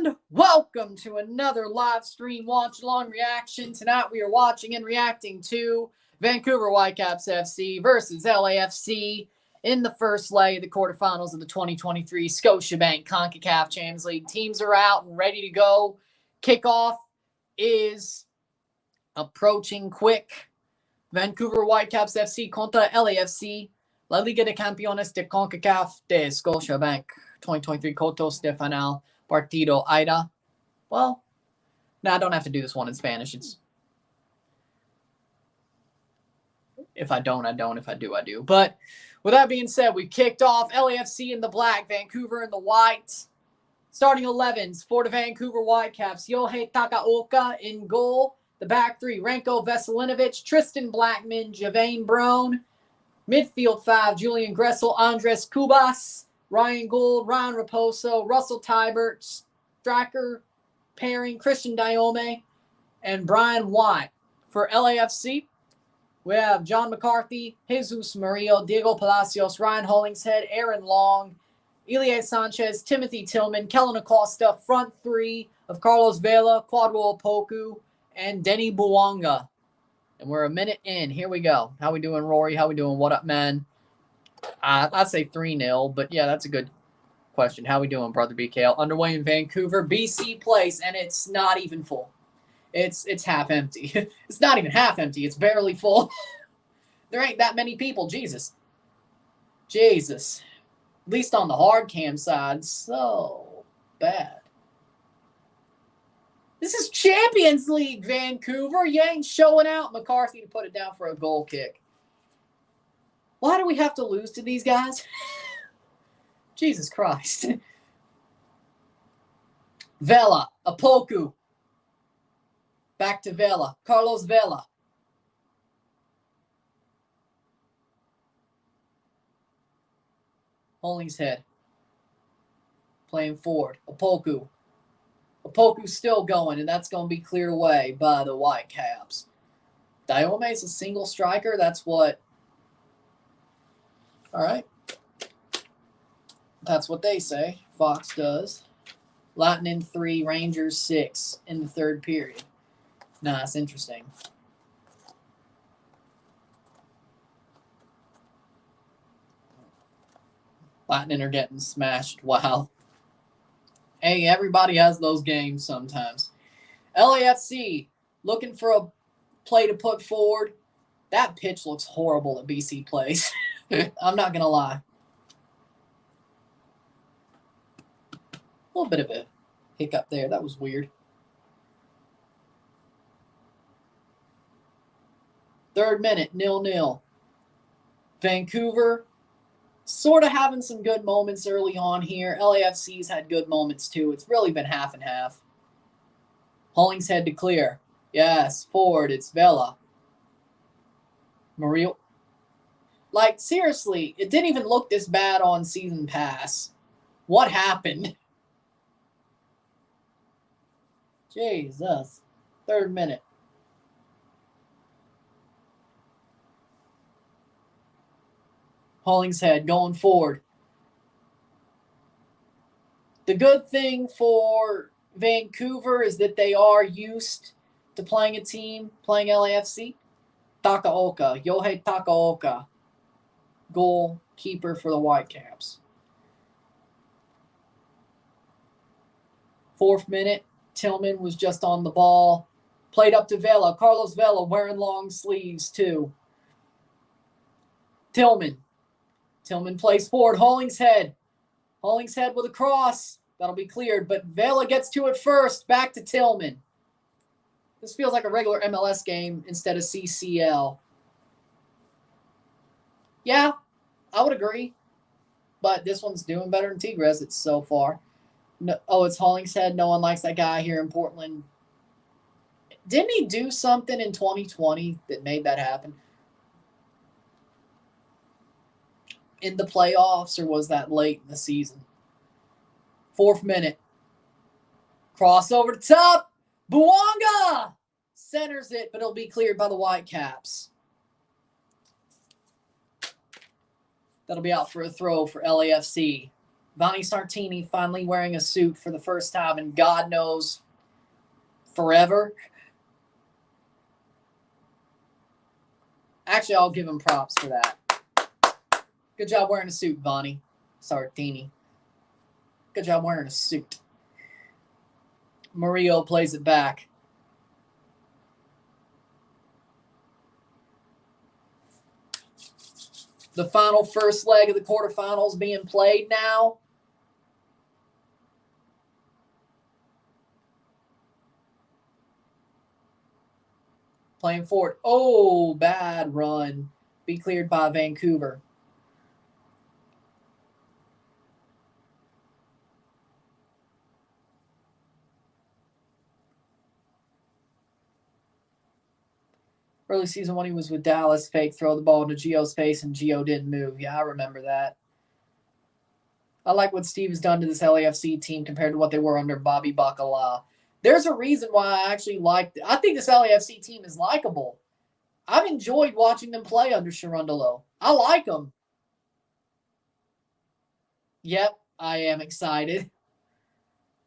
And welcome to another live stream watch-along reaction. Tonight we are watching and reacting to Vancouver Whitecaps FC versus LAFC in the first leg of the quarterfinals of the 2023 Scotiabank Concacaf Champions League. Teams are out and ready to go. Kickoff is approaching quick. Vancouver Whitecaps FC contra LAFC, La Liga de Campeones de Concacaf de Scotiabank 2023 Cotos de Final. Partido Ida. Well, no, I don't have to do this one in Spanish. It's if I don't, I don't. If I do, I do. But with that being said, we kicked off. LAFC in the black, Vancouver in the white. Starting 11s for the Vancouver Whitecaps. Yohei Takaoka in goal. The back three, Renko Veselinovic, Tristan Blackman, Javane Brown. Midfield 5, Julian Gressel, Andres Cubas. Ryan Gould, Ryan Raposo, Russell Tybert, Striker pairing, Christian Diome, and Brian White. For LAFC, we have John McCarthy, Jesus Murillo, Diego Palacios, Ryan Hollingshead, Aaron Long, Elie Sanchez, Timothy Tillman, Kellen Acosta, front three of Carlos Vela, Quadro Opoku, and Denny Buwanga. And we're a minute in. Here we go. How we doing, Rory? How we doing? What up, man? I'd say 3-0, but yeah, that's a good question. How we doing, brother BKL? Underway in Vancouver, BC Place, and it's not even full. It's half empty. It's not even half empty. It's barely full. There ain't that many people. Jesus. At least on the hard cam side, so bad. This is Champions League, Vancouver. You ain't showing out. McCarthy to put it down for a goal kick. Why do we have to lose to these guys? Jesus Christ. Vela, Opoku. Back to Vela. Carlos Vela. Hollingshead. Playing forward. Opoku. Opoku's still going, and that's going to be cleared away by the Whitecaps. Diome's a single striker. That's what... All right. That's what they say. Fox does. Lightning 3, Rangers 6 in the third period. Nice, interesting. Lightning are getting smashed. Wow. Hey, everybody has those games sometimes. LAFC looking for a play to put forward. That pitch looks horrible at BC Place. I'm not going to lie. A little bit of a hiccup there. That was weird. Third minute, 0-0. Vancouver sort of having some good moments early on here. LAFC's had good moments too. It's really been half and half. Hollingshead to clear. Yes, forward. It's Vela. Murillo. Like, seriously, it didn't even look this bad on Season Pass. What happened? Jesus. Third minute. Hollingshead going forward. The good thing for Vancouver is that they are used to playing a team, playing LAFC. Takaoka. Yohei Takaoka. Goalkeeper for the Whitecaps. Fourth minute, Tillman was just on the ball. Played up to Vela. Carlos Vela wearing long sleeves too. Tillman plays forward. Hollingshead with a cross. That'll be cleared, but Vela gets to it first. Back to Tillman. This feels like a regular MLS game instead of CCL. Yeah, I would agree. But this one's doing better than Tigres it's so far. No, it's Hollingshead. No one likes that guy here in Portland. Didn't he do something in 2020 that made that happen? In the playoffs, or was that late in the season? Fourth minute. Cross over the top. Buwanga centers it, but it'll be cleared by the Whitecaps. That'll be out for a throw for LAFC. Vanni Sartini finally wearing a suit for the first time in God knows forever. Actually, I'll give him props for that. Good job wearing a suit, Vanni Sartini. Good job wearing a suit. Murillo plays it back. The final first leg of the quarterfinals being played now. Playing forward. Oh, bad run. Be cleared by Vancouver. Early season when he was with Dallas, fake throw the ball into Gio's face and Gio didn't move. Yeah, I remember that. I like what Steve has done to this LAFC team compared to what they were under Bobby Bacala. There's a reason why I actually I think this LAFC team is likable. I've enjoyed watching them play under Cherundolo. I like them. Yep, I am excited.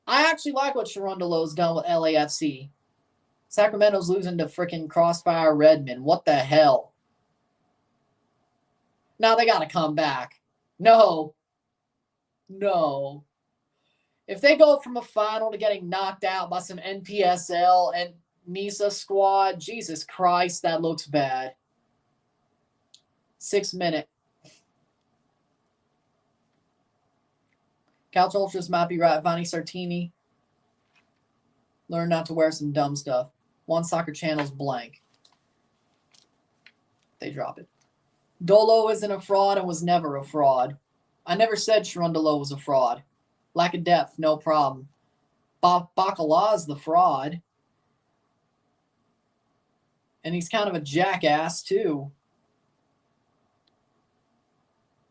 I actually like what Cherundolo's done with LAFC. Sacramento's losing to freaking Crossfire Redmond. What the hell? Now they got to come back. No. If they go from a final to getting knocked out by some NPSL and NISA squad, Jesus Christ, that looks bad. 6 minute. Couch Ultras might be right. Vanni Sartini. Learn not to wear some dumb stuff. One Soccer Channel's blank. They drop it. Dolo isn't a fraud and was never a fraud. I never said Cherundolo was a fraud. Lack of depth, no problem. Bacala's the fraud. And he's kind of a jackass, too.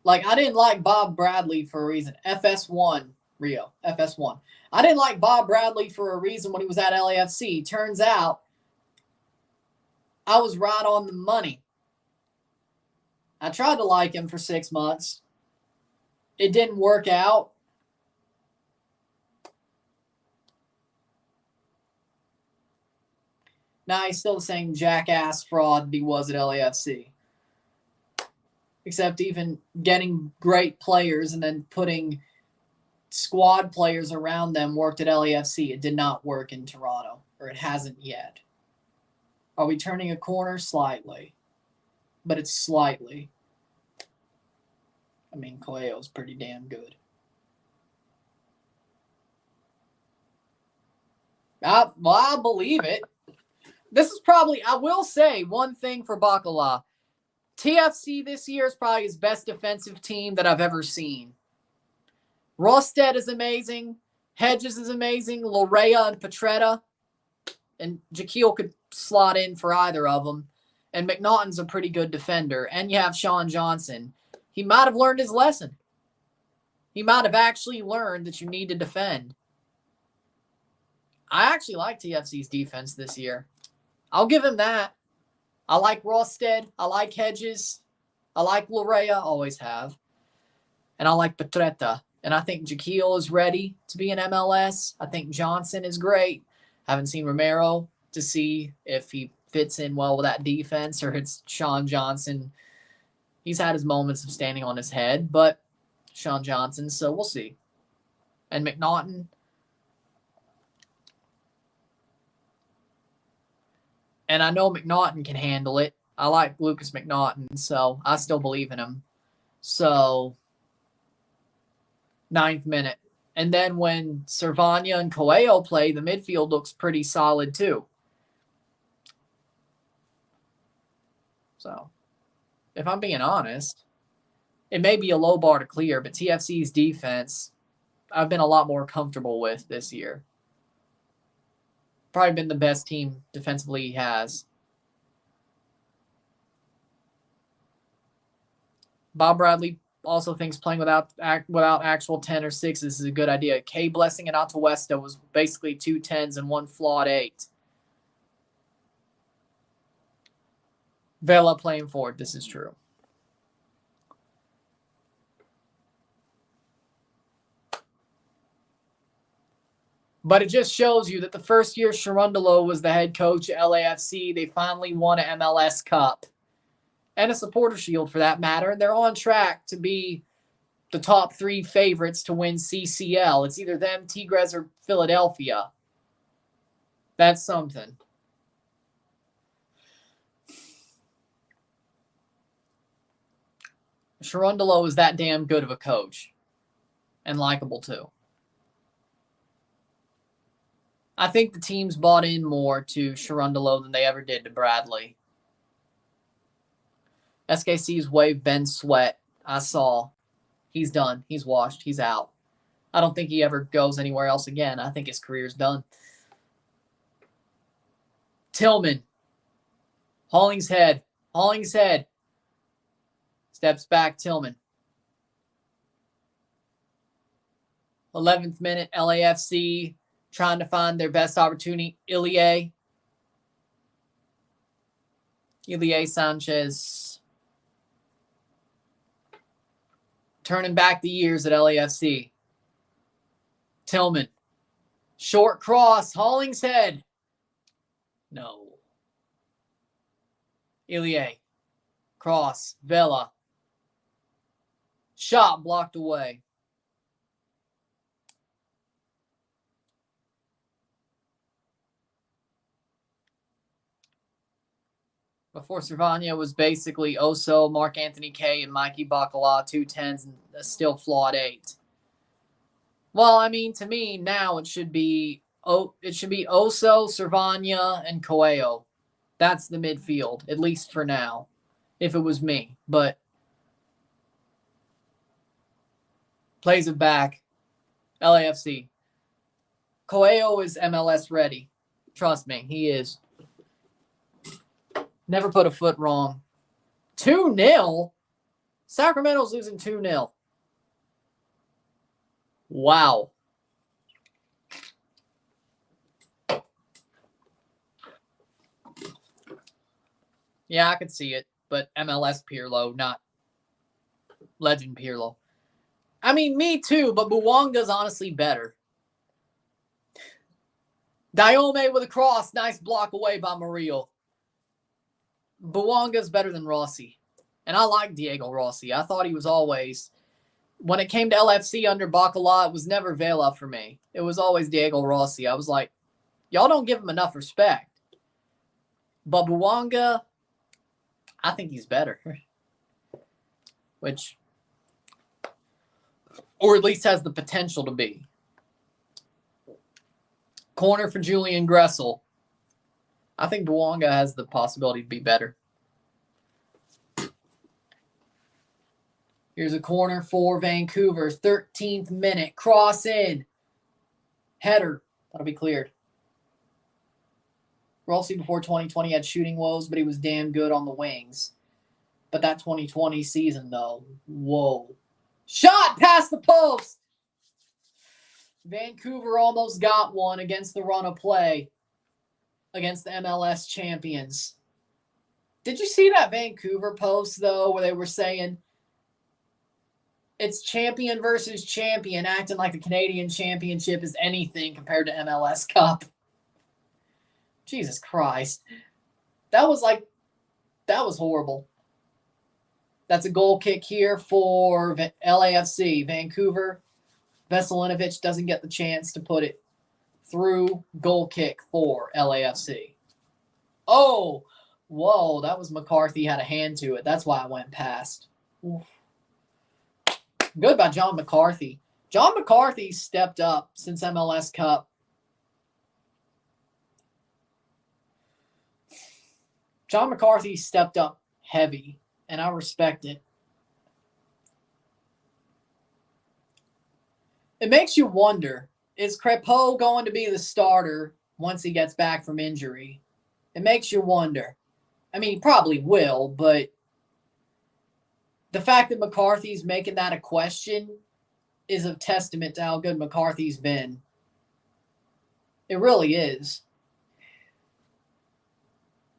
Like, I didn't like Bob Bradley for a reason. FS1, Rio, FS1. I didn't like Bob Bradley for a reason when he was at LAFC. Turns out, I was right on the money. I tried to like him for 6 months. It didn't work out. Now he's still the same jackass fraud he was at LAFC. Except even getting great players and then putting squad players around them worked at LAFC. It did not work in Toronto, or it hasn't yet. Are we turning a corner? Slightly. But it's slightly. I mean, Coelho's pretty damn good. I believe it. This is probably, I will say one thing for Bacala. TFC this year is probably his best defensive team that I've ever seen. Rosted is amazing. Hedges is amazing. Lorea and Petretta. And Jaquil could slot in for either of them. And McNaughton's a pretty good defender. And you have Sean Johnson. He might have learned his lesson. He might have actually learned that you need to defend. I actually like TFC's defense this year. I'll give him that. I like Rosted. I like Hedges. I like Lorea. Always have. And I like Petretta. And I think Jaquil is ready to be in MLS. I think Johnson is great. Haven't seen Romero to see if he fits in well with that defense or it's Sean Johnson. He's had his moments of standing on his head, but Sean Johnson, so we'll see. And McNaughton. And I know McNaughton can handle it. I like Lucas McNaughton, so I still believe in him. So, 9th minute. And then when Servania and Coelho play, the midfield looks pretty solid too. So, if I'm being honest, it may be a low bar to clear, but TFC's defense, I've been a lot more comfortable with this year. Probably been the best team defensively he has. Bob Bradley also thinks playing without actual 10 or 6s is a good idea. K Blessing and Atuesta was basically 2 10s and 1 flawed 8. Vela playing forward. This is true. But it just shows you that the first year Sharundalo was the head coach at LAFC, they finally won an MLS Cup. And a supporter shield for that matter. They're on track to be the top 3 favorites to win CCL. It's either them, Tigres, or Philadelphia. That's something. Sharundalo is that damn good of a coach. And likable too. I think the team's bought in more to Sharundalo than they ever did to Bradley. SKC's waived Ben Sweat. I saw. He's done. He's washed. He's out. I don't think he ever goes anywhere else again. I think his career's done. Tillman. Hollingshead. Steps back, Tillman. 11th minute, LAFC trying to find their best opportunity. Ilie Sanchez. Turning back the years at LAFC. Tillman. Short cross. Hollingshead. No. Ilie. Cross. Vela. Shot blocked away. Before Cervania was basically Oso, Mark Anthony K, and Mikey Bacala, 2 10s, and a still flawed 8. Well, I mean, to me, now it should be Oso, Cervania, and Coelho. That's the midfield, at least for now, if it was me. But plays it back. LAFC. Coelho is MLS ready. Trust me, he is. Never put a foot wrong. 2-0? Sacramento's losing 2-0. Wow. Yeah, I could see it, but MLS Pirlo, not Legend Pirlo. I mean, me too, but Buwanga's honestly better. Diome with a cross. Nice block away by Murillo. Buwanga's better than Rossi. And I like Diego Rossi. I thought he was always... When it came to LFC under Bacala, it was never Vela for me. It was always Diego Rossi. I was like, y'all don't give him enough respect. But Buwanga, I think he's better. Which... Or at least has the potential to be. Corner for Julian Gressel. I think Buwanga has the possibility to be better. Here's a corner for Vancouver. 13th minute. Cross in. Header. That'll be cleared. Rossi before 2020 had shooting woes, but he was damn good on the wings. But that 2020 season, though, whoa. Shot past the post. Vancouver almost got one against the run of play against the MLS champions. Did you see that Vancouver post, though, where they were saying it's champion versus champion, acting like the Canadian Championship is anything compared to MLS Cup? Jesus Christ. That was horrible. That's a goal kick here for LAFC. Vancouver. Veselinovic doesn't get the chance to put it through. Goal kick for LAFC. Oh, whoa, that was McCarthy had a hand to it. That's why I went past. Oof. Good by John McCarthy. John McCarthy stepped up since MLS Cup. John McCarthy stepped up heavy, and I respect it. It makes you wonder, is Crepeau going to be the starter once he gets back from injury? It makes you wonder. I mean, he probably will, but the fact that McCarthy's making that a question is a testament to how good McCarthy's been. It really is.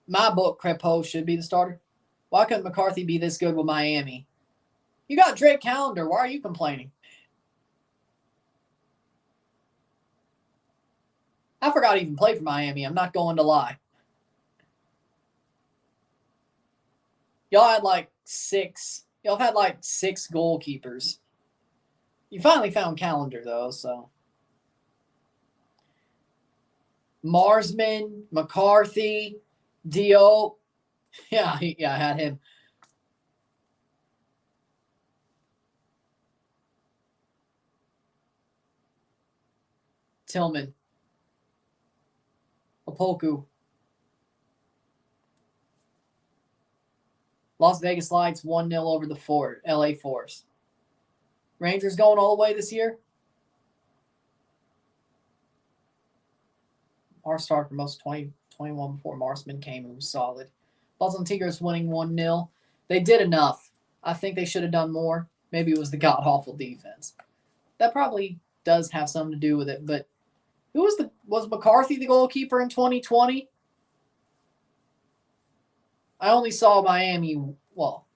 My book, Crepeau should be the starter. Why couldn't McCarthy be this good with Miami? You got Drake Callender. Why are you complaining? I forgot he even played for Miami. I'm not going to lie. Y'all had like 6. Y'all have had like 6 goalkeepers. You finally found Calendar, though, so. Marsman, McCarthy, Dio. Yeah, I had him. Tillman. Opoku. Las Vegas Lights 1-0 over the LA Force. Rangers going all the way this year? Mars Stark for most 2021 before Marsman came, who was solid. Boston Tigers winning 1-0. They did enough. I think they should have done more. Maybe it was the god-awful defense. That probably does have something to do with it, but was McCarthy the goalkeeper in 2020? I only saw Miami. Well,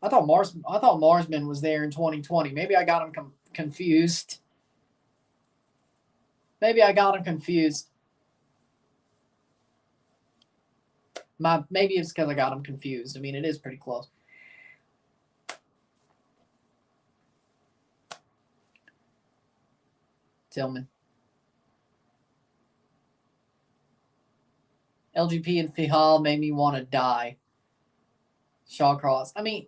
I thought Marsman was there in 2020. Maybe I got him confused. Maybe it's because I got him confused. I mean, it is pretty close. Tillman. LGP and Fihal made me want to die. Shawcross. I mean,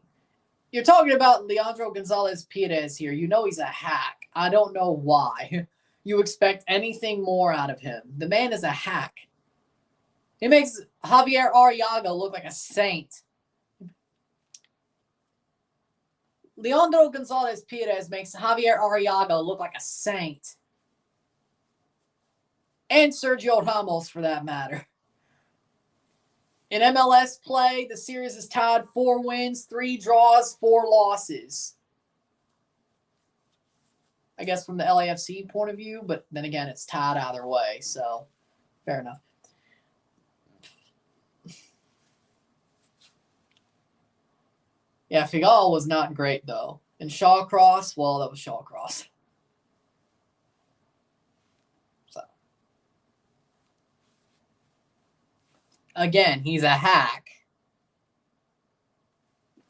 you're talking about Leandro Gonzalez Perez here. You know he's a hack. I don't know why you expect anything more out of him. The man is a hack. He makes Javier Arriaga look like a saint. Leandro Gonzalez Perez makes Javier Arriaga look like a saint. And Sergio Ramos, for that matter. In MLS play, the series is tied 4 wins, 3 draws, 4 losses. I guess from the LAFC point of view, but then again, it's tied either way, so fair enough. Yeah, Figal was not great, though. And Shawcross, well, that was Shawcross. So. Again, he's a hack.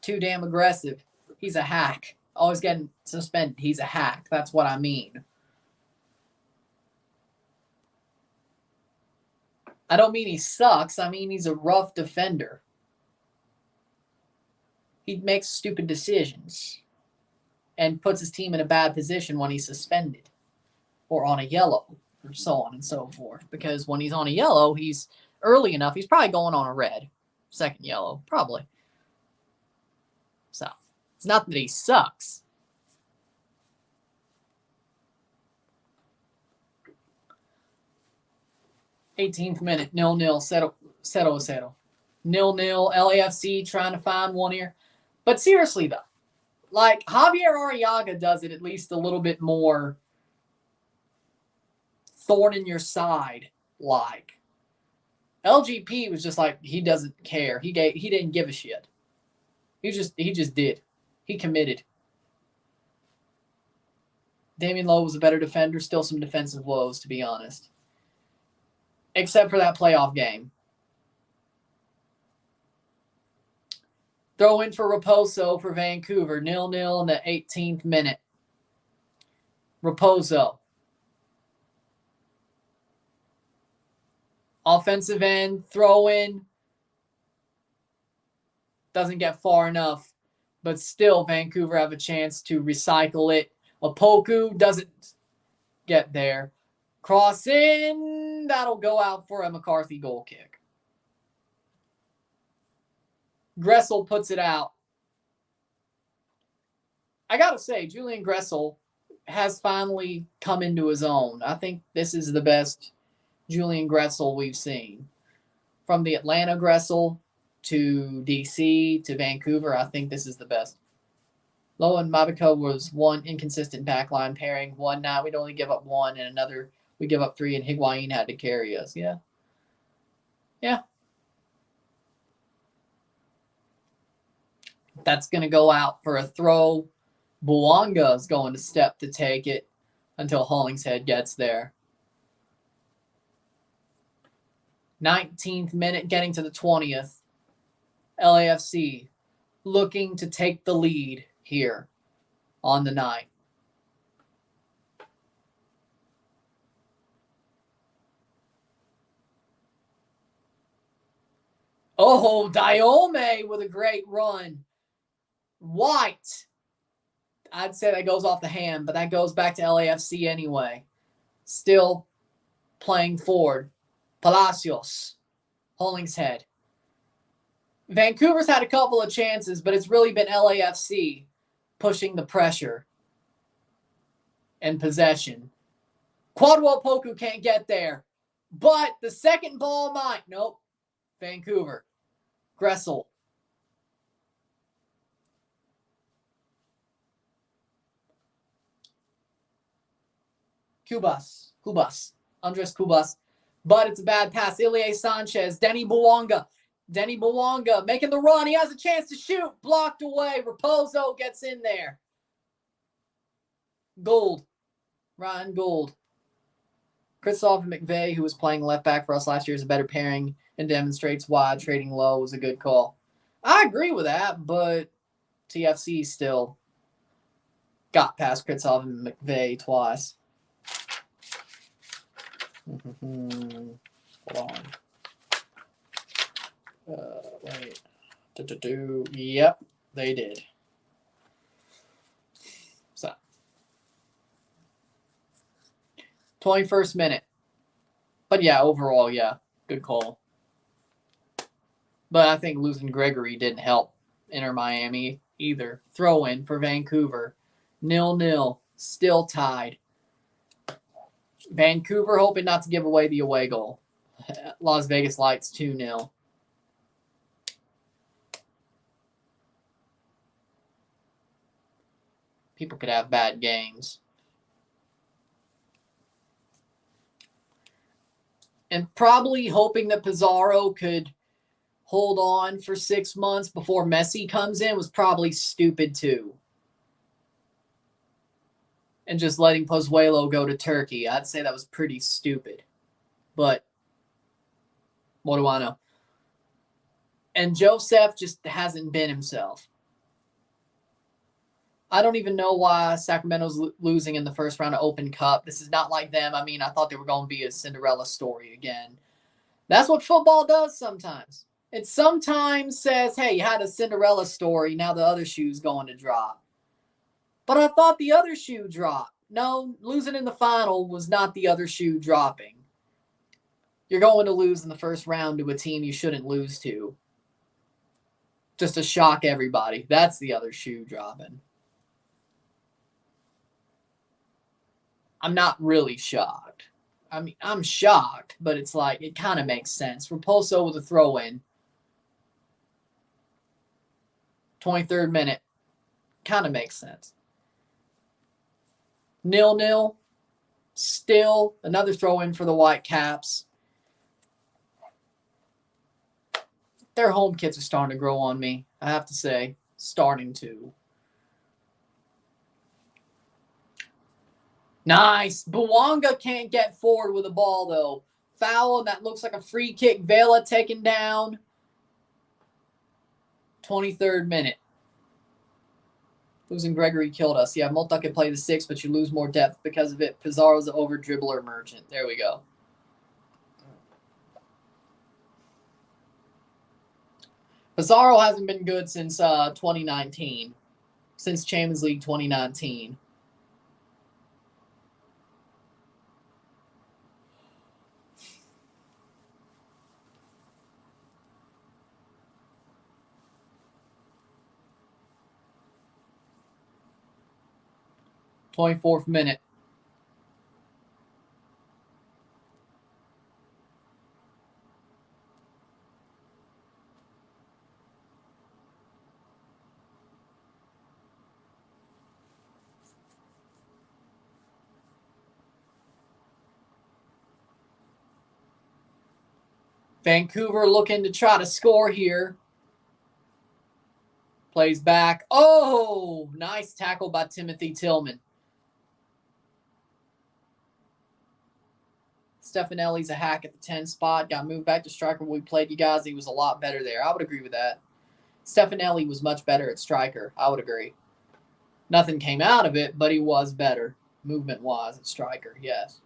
Too damn aggressive. He's a hack. Always getting suspended. He's a hack. That's what I mean. I don't mean he sucks. I mean he's a rough defender. He makes stupid decisions and puts his team in a bad position when he's suspended or on a yellow or so on and so forth. Because when he's on a yellow, he's early enough. He's probably going on a red. Second yellow, probably. So, it's not that he sucks. '18th minute, 0-0, 0-0. 0-0, LAFC trying to find one here. But seriously, though, like Javier Arriaga does it at least a little bit more thorn in your side like. LGP was just like, he doesn't care. He didn't give a shit. He just did. He committed. Damian Lowe was a better defender. Still some defensive woes, to be honest. Except for that playoff game. Throw in for Raposo for Vancouver. 0-0 in the 18th minute. Raposo. Offensive end, throw in. Doesn't get far enough. But still, Vancouver have a chance to recycle it. Opoku doesn't get there. Cross in. That'll go out for a McCarthy goal kick. Gressel puts it out. I got to say, Julian Gressel has finally come into his own. I think this is the best Julian Gressel we've seen. From the Atlanta Gressel to DC to Vancouver, I think this is the best. Lowe and Mabika was one inconsistent backline pairing. One night we'd only give up one, and another we give up 3, and Higuain had to carry us. Yeah. That's going to go out for a throw. Buanga is going to step to take it until Hollingshead gets there. 19th minute, getting to the 20th. LAFC looking to take the lead here on the night. Oh, Diome with a great run. White. I'd say that goes off the hand, but that goes back to LAFC anyway. Still playing forward. Palacios. Hollingshead. Vancouver's had a couple of chances, but it's really been LAFC pushing the pressure and possession. Quadwell Poku can't get there, but the second ball might. Nope. Vancouver. Gressel. Cubas. Andres Cubas. But it's a bad pass. Ilie Sanchez. Denny Bouanga making the run. He has a chance to shoot. Blocked away. Raposo gets in there. Gould. Ryan Gould. Christoph McVeigh, who was playing left back for us last year, is a better pairing and demonstrates why trading low was a good call. I agree with that, but TFC still got past Christoph McVeigh twice. Hold on. Wait. Yep, they did. So, 21st minute. But yeah, overall, yeah, good call. But I think losing Gregory didn't help Inter Miami either. Throw in for Vancouver. 0-0. Still tied. Vancouver hoping not to give away the away goal. Las Vegas Lights 2-0. People could have bad games. And probably hoping that Pizarro could hold on for 6 months before Messi comes in was probably stupid too. And just letting Pozuelo go to Turkey, I'd say that was pretty stupid. But what do I know? And Joseph just hasn't been himself. I don't even know why Sacramento's losing in the first round of Open Cup. This is not like them. I mean, I thought they were going to be a Cinderella story again. That's what football does sometimes. It sometimes says, hey, you had a Cinderella story. Now the other shoe's going to drop. But I thought the other shoe dropped. No, losing in the final was not the other shoe dropping. You're going to lose in the first round to a team you shouldn't lose to. Just to shock everybody. That's the other shoe dropping. I'm not really shocked. I mean, I'm shocked, but it's like, it kind of makes sense. Raposo with a throw-in. 23rd minute. Kind of makes sense. 0-0. Still another throw-in for the Whitecaps. Their home kits are starting to grow on me, I have to say. Starting to. Nice. Bouanga can't get forward with the ball, though. Foul, and that looks like a free kick. Vela taken down. 23rd minute. Losing Gregory killed us. Yeah, Multa could play the 6, but you lose more depth because of it. Pizarro's the over-dribbler merchant. There we go. Pizarro hasn't been good since 2019. Since Champions League 2019. Twenty-fourth minute. Vancouver looking to try to score here. Plays back. Oh, nice tackle by Timothy Tillman. Stefanelli's a hack at the 10 spot. Got moved back to striker when we played you guys. He was a lot better there. I would agree with that. Stefanelli was much better at striker. I would agree. Nothing came out of it, but he was better movement-wise at striker, yes.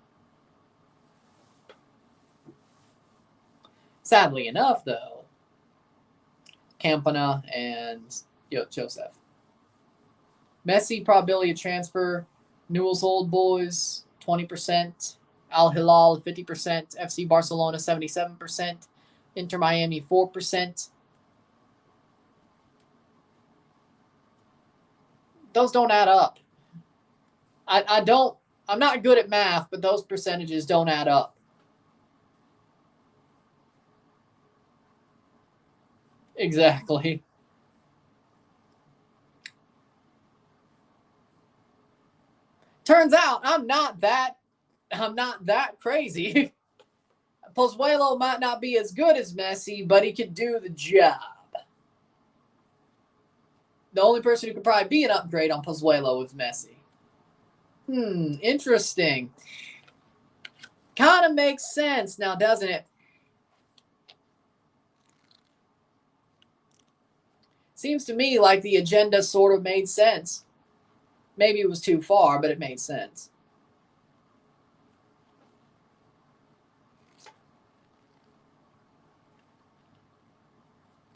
Sadly enough, though, Campana and Joseph. Messi probability of transfer. Newell's Old Boys, 20%. Al Hilal, 50%. FC Barcelona, 77%. Inter Miami, 4%. Those don't add up. I'm not good at math, but those percentages don't add up. Exactly. Turns out I'm not that crazy. Pozuelo might not be as good as Messi, but he can do the job. The only person who could probably be an upgrade on Pozuelo is Messi. Interesting. Kind of makes sense now, doesn't it? Seems to me like the agenda sort of made sense. Maybe it was too far, but it made sense.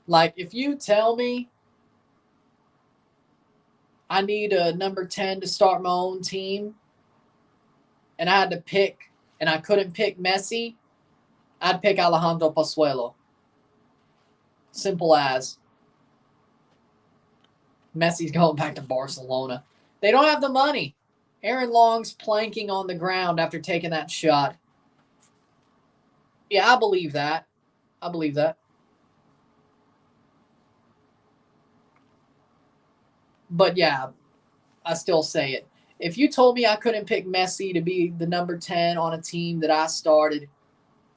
Like, if you tell me I need a number 10 to start my own team, and I had to pick, and I couldn't pick Messi, I'd pick Alejandro Pozuelo. Simple as. Messi's going back to Barcelona. They don't have the money. Aaron Long's planking on the ground after taking that shot. Yeah, I believe that. But yeah, I still say it. If you told me I couldn't pick Messi to be the number 10 on a team that I started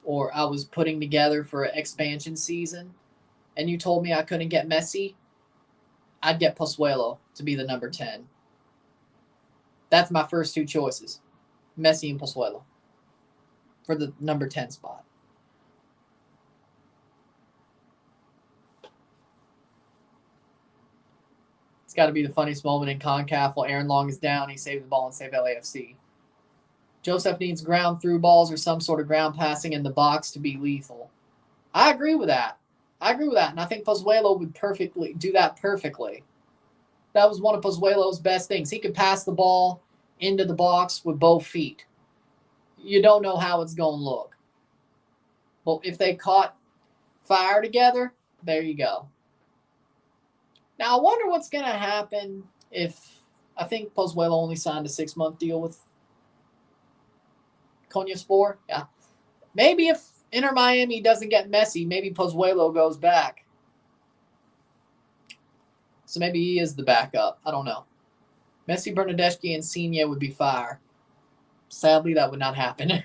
or I was putting together for an expansion season, and you told me I couldn't get Messi, I'd get Pozuelo to be the number 10. That's my first two choices, Messi and Pozuelo, for the number 10 spot. It's got to be the funniest moment in Concacaf while Aaron Long is down. He saved the ball and saved LAFC. Joseph needs ground through balls or some sort of ground passing in the box to be lethal. I agree with that. And I think Pozuelo would do that perfectly. That was one of Pozuelo's best things. He could pass the ball into the box with both feet. You don't know how it's going to look. Well, if they caught fire together, there you go. Now, I wonder what's going to happen if I think Pozuelo only signed a 6-month deal with Konyaspor. Yeah. Maybe if Inter Miami doesn't get Messi, maybe Pozuelo goes back. So maybe he is the backup. I don't know. Messi, Bernardeschi, and Insigne would be fire. Sadly, that would not happen.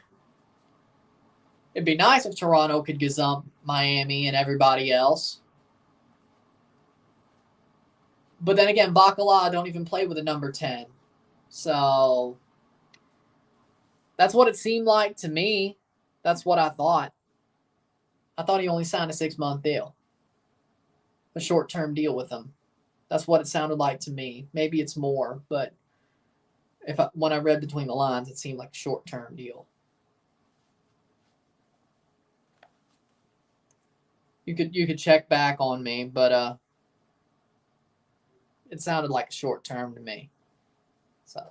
It'd be nice if Toronto could gazump Miami and everybody else. But then again, Bacala don't even play with a number 10. So that's what it seemed like to me. That's what I thought. I thought he only signed a 6-month deal. A short-term deal with him. That's what it sounded like to me. Maybe it's more, but when I read between the lines, it seemed like a short-term deal. You could check back on me, but it sounded like a short term to me. So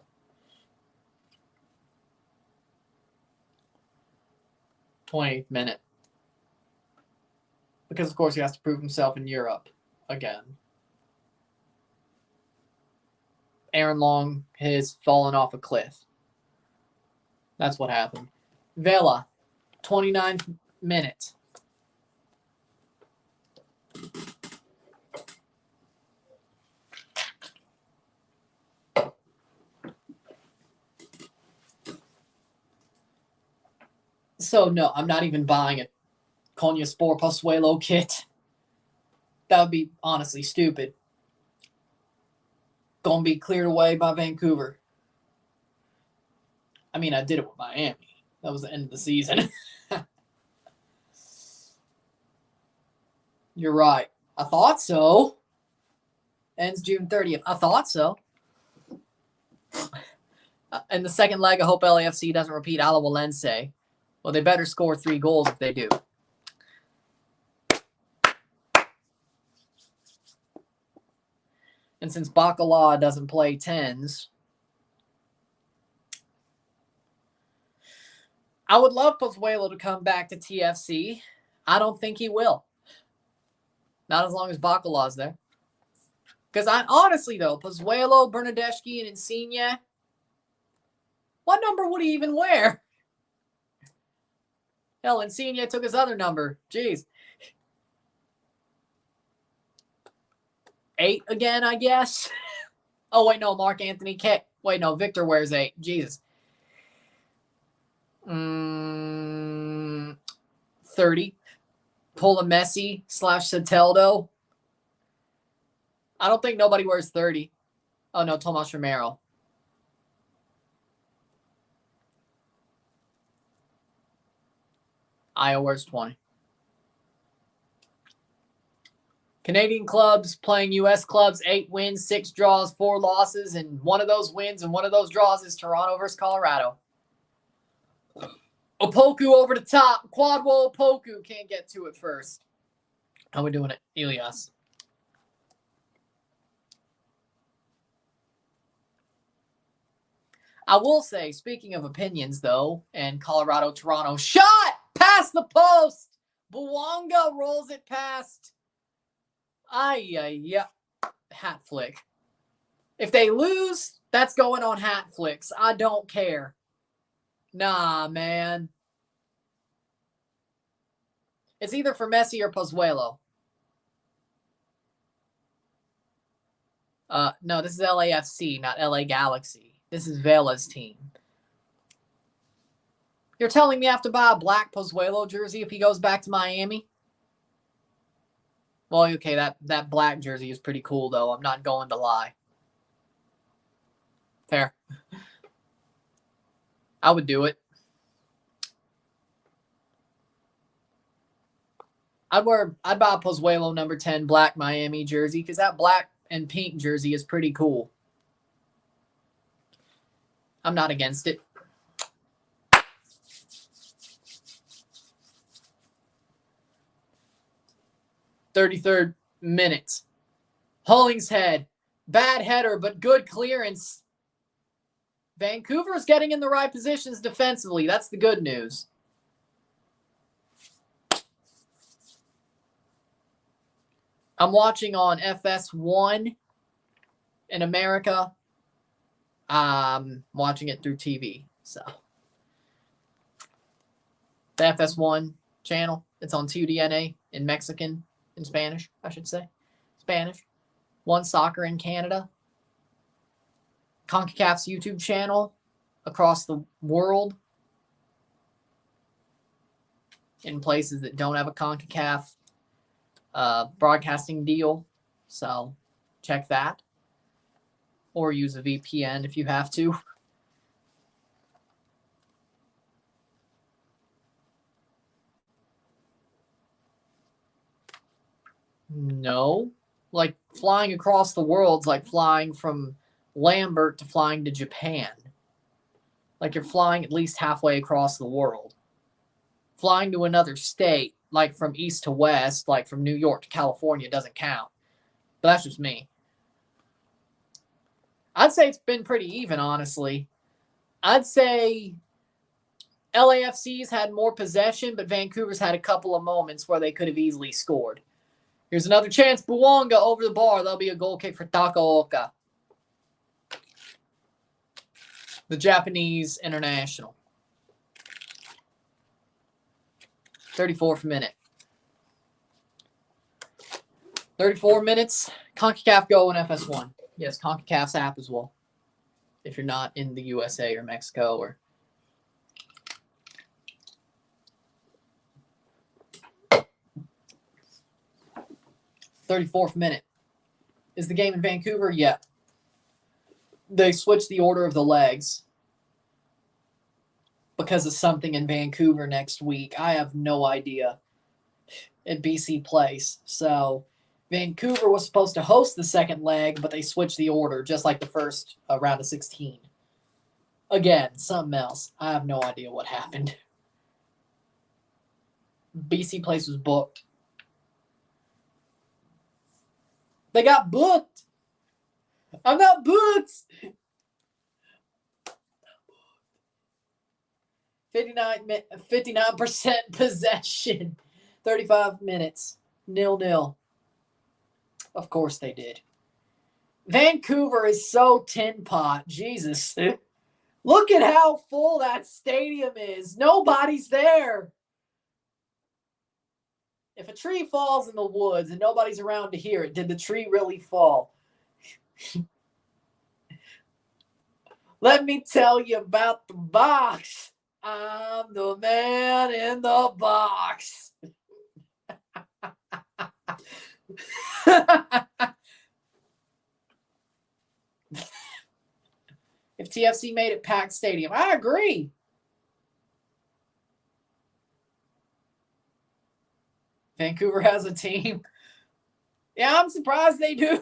28th minute. Because of course he has to prove himself in Europe again. Aaron Long has fallen off a cliff. That's what happened. Vela, 29th minute. So, no, I'm not even buying a Konyaspor Pozuelo kit. That would be honestly stupid. Going to be cleared away by Vancouver. I mean, I did it with Miami. That was the end of the season. You're right. I thought so. Ends June 30th. I thought so. In the second leg, I hope LAFC doesn't repeat Alawalense. Well, they better score 3 goals if they do. And since Bacala doesn't play 10s, I would love Pozuelo to come back to TFC. I don't think he will. Not as long as Bacala's there. Because honestly, though, Pozuelo, Bernadeschi, and Insigne, what number would he even wear? Hell, Insigne took his other number. Jeez. 8 again, I guess. Oh, wait, no, Mark Anthony K. Wait, no, Victor wears 8. Jesus. 30. Pull a Messi / Soteldo. I don't think nobody wears 30. Oh, no, Tomas Romero. Io wears 20. Canadian clubs playing U.S. clubs, 8 wins, 6 draws, 4 losses, and one of those wins and one of those draws is Toronto versus Colorado. Opoku over the top. Quadwo Opoku can't get to it first. How are we doing it? Elias. I will say, speaking of opinions, though, and Colorado-Toronto, shot past the post. Buwanga rolls it past. Yeah. Hat flick. If they lose, that's going on hat flicks. I don't care. Nah, man. It's either for Messi or Pozuelo. No, this is LAFC, not LA Galaxy. This is Vela's team. You're telling me I have to buy a black Pozuelo jersey if he goes back to Miami? Well, okay, that black jersey is pretty cool, though. I'm not going to lie. Fair. I would do it. I'd buy a Pozuelo number 10 black Miami jersey because that black and pink jersey is pretty cool. I'm not against it. "33rd minute. Hollingshead. Bad header, but good clearance. Vancouver's getting in the right positions defensively. That's the good news. I'm watching on FS1 in America. I'm watching it through TV. So the FS1 channel, it's on TUDNA in Mexican, in Spanish, I should say. Spanish. One Soccer in Canada. Concacaf's YouTube channel across the world in places that don't have a Concacaf broadcasting deal. So check that. Or use a VPN if you have to. No. Like flying across the world's like flying from Lambert to flying to Japan. Like you're flying at least halfway across the world. Flying to another state, like from east to west, like from New York to California, doesn't count. But that's just me. I'd say it's been pretty even, honestly. I'd say LAFC's had more possession, but Vancouver's had a couple of moments where they could have easily scored. Here's another chance. Buwanga over the bar. That'll be a goal kick for Takaoka, the Japanese international. 34th minute. 34 minutes. Concacaf Go and FS1. Yes, Concacaf's app as well. If you're not in the USA or Mexico or... "34th minute. Is the game in Vancouver? Yeah. They switched the order of the legs. because of something in Vancouver next week. I have no idea at BC Place. So Vancouver was supposed to host the second leg, but they switched the order just like the first round of 16. Again, something else. I have no idea what happened. BC Place was booked. They got booked. I'm not booked. 59% possession. 35 minutes. 0-0. Of course they did. Vancouver is so tin pot. Jesus. Look at how full that stadium is. Nobody's there. If a tree falls in the woods and nobody's around to hear it, did the tree really fall? Let me tell you about the box. I'm the man in the box. If TFC made it packed stadium, I agree. Vancouver has a team. Yeah, I'm surprised they do.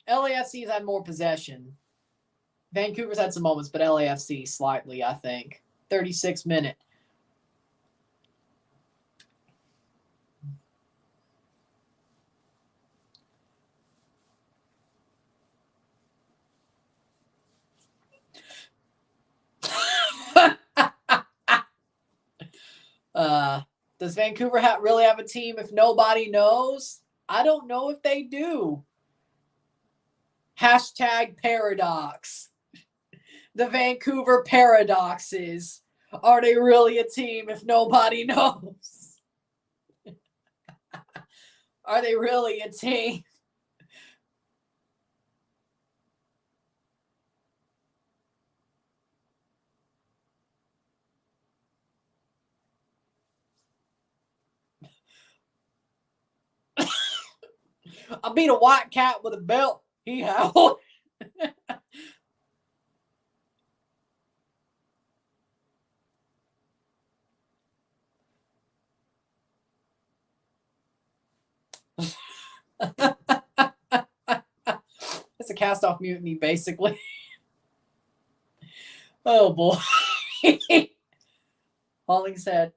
LAFC's had more possession. Vancouver's had some moments, but LAFC slightly, I think. 36 minute. Does Vancouver really have a team if nobody knows? I don't know if they do. Hashtag paradox. The Vancouver paradoxes. Are they really a team if nobody knows? Are they really a team? I beat a white cat with a belt. He howled. It's a cast-off mutiny, basically. Oh, boy. Hollingshead.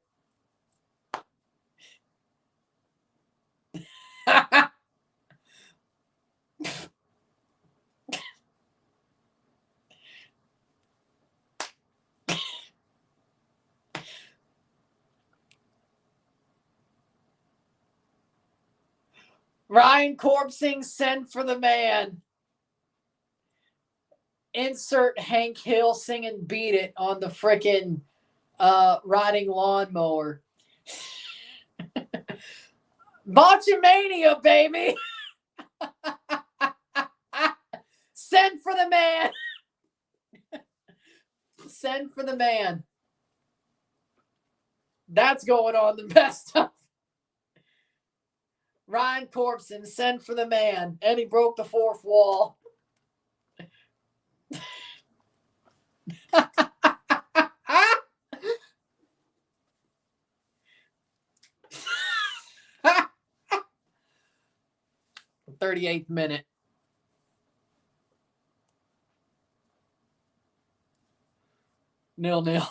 Ryan Corpsing, send for the man. Insert Hank Hill singing Beat It on the frickin' riding lawnmower. Botchamania, baby. Send for the man. Send for the man. That's going on the best of. Ryan Corpson, send for the man. And he broke the fourth wall. The 38th minute. Nil-nil.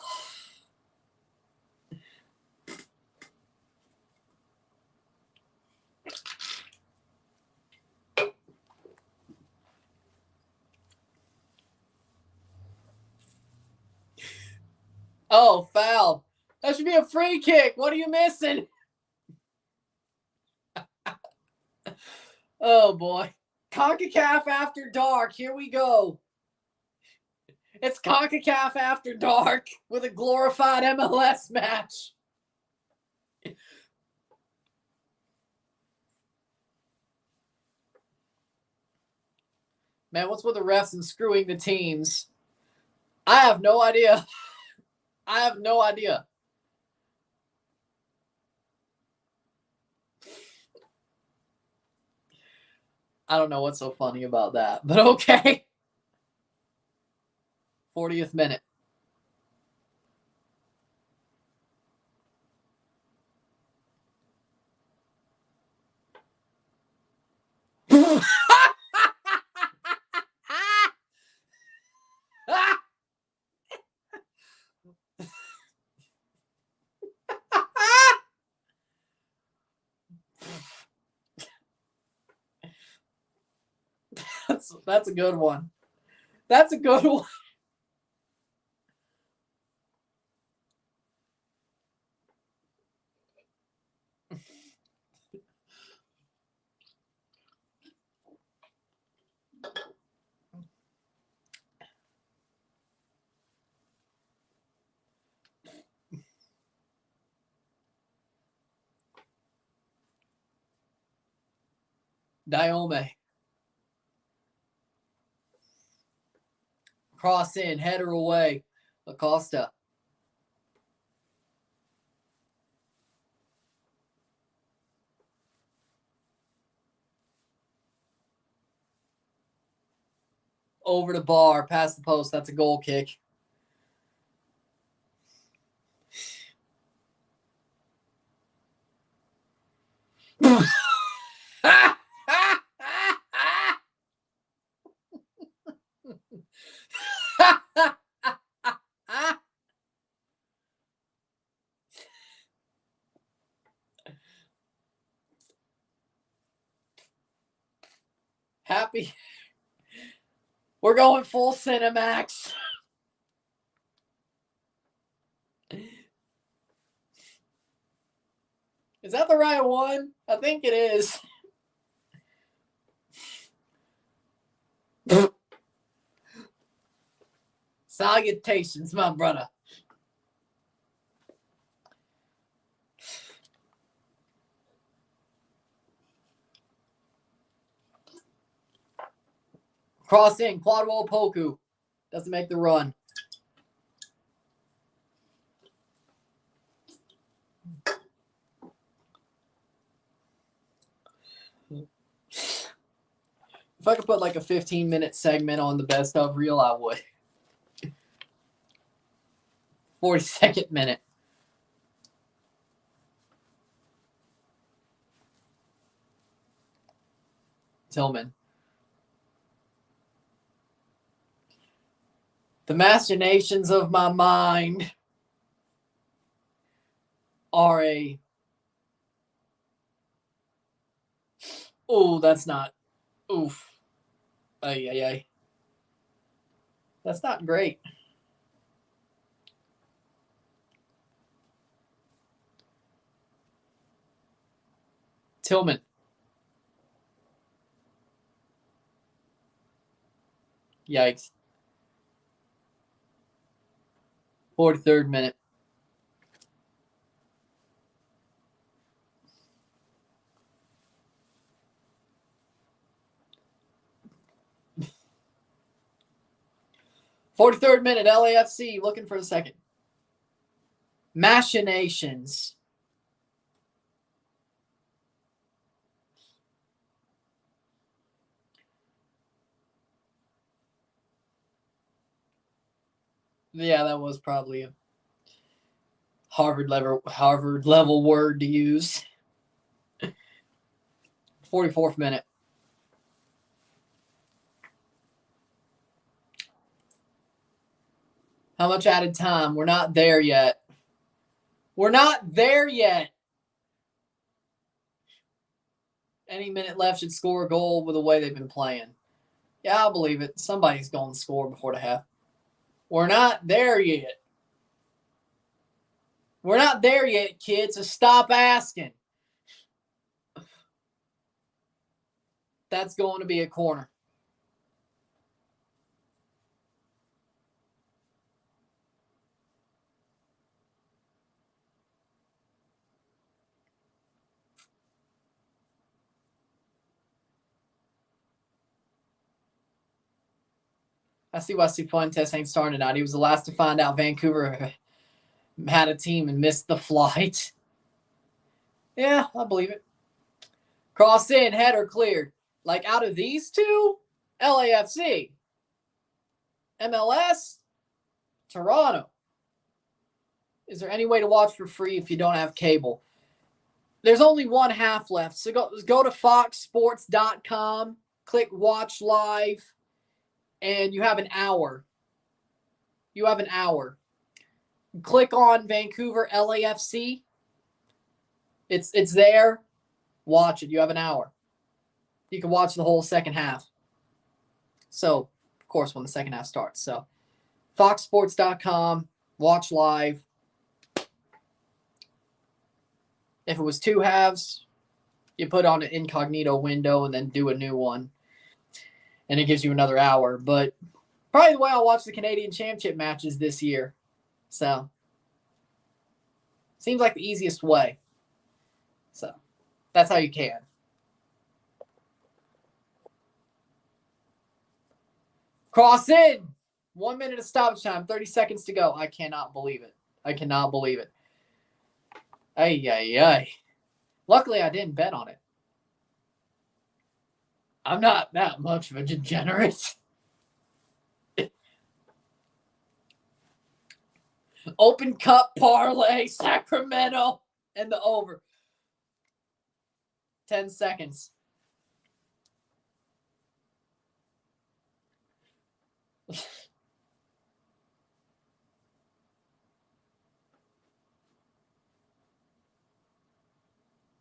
Oh, foul. That should be a free kick. What are you missing? Oh, boy. Concacaf After Dark. Here we go. It's Concacaf After Dark with a glorified MLS match. Man, what's with the refs and screwing the teams? I have no idea. I have no idea. I don't know what's so funny about that, but okay. 40th minute. That's a good one. That's a good one. Diome. Cross in, header away. Acosta. Over the bar, past the post. That's a goal kick. Happy. We're going full Cinemax. Is that the right one? I think it is. Salutations, my brother. Cross in, Quadwell Poku. Doesn't make the run. If I could put like a 15-minute segment on the best of reel, I would. 42nd minute. Tillman. The machinations of my mind are a... Oh, that's not... Oof. Ay, ay, ay. That's not great. Tillman. Yikes. 43rd minute. Third minute, LAFC looking for a second. Machinations. Yeah, that was probably a Harvard level word to use. 44th minute. How much added time? We're not there yet. We're not there yet. Any minute left should score a goal with the way they've been playing. Yeah, I'll believe it. Somebody's going to score before the half. We're not there yet. We're not there yet, kids, so stop asking. That's going to be a corner. I see why Cifuentes ain't starting tonight. He was the last to find out Vancouver had a team and missed the flight. Yeah, I believe it. Cross in, header cleared. Like out of these two, LAFC, MLS, Toronto. Is there any way to watch for free if you don't have cable? There's only one half left. So go to foxsports.com, click watch live, and you have an hour. You have an hour. Click on Vancouver LAFC. It's there. Watch it. You have an hour. You can watch the whole second half. So, of course, when the second half starts. So, foxsports.com, watch live. If it was 2 halves, you put on an incognito window and then do a new one. And it gives you another hour. But probably the way I'll watch the Canadian Championship matches this year. So, seems like the easiest way. So, that's how you can. Cross in. 1 minute of stoppage time. 30 seconds to go. I cannot believe it. I cannot believe it. Ay, ay, ay. Luckily, I didn't bet on it. I'm not that much of a degenerate. Open Cup parlay, Sacramento, and the over. 10 seconds.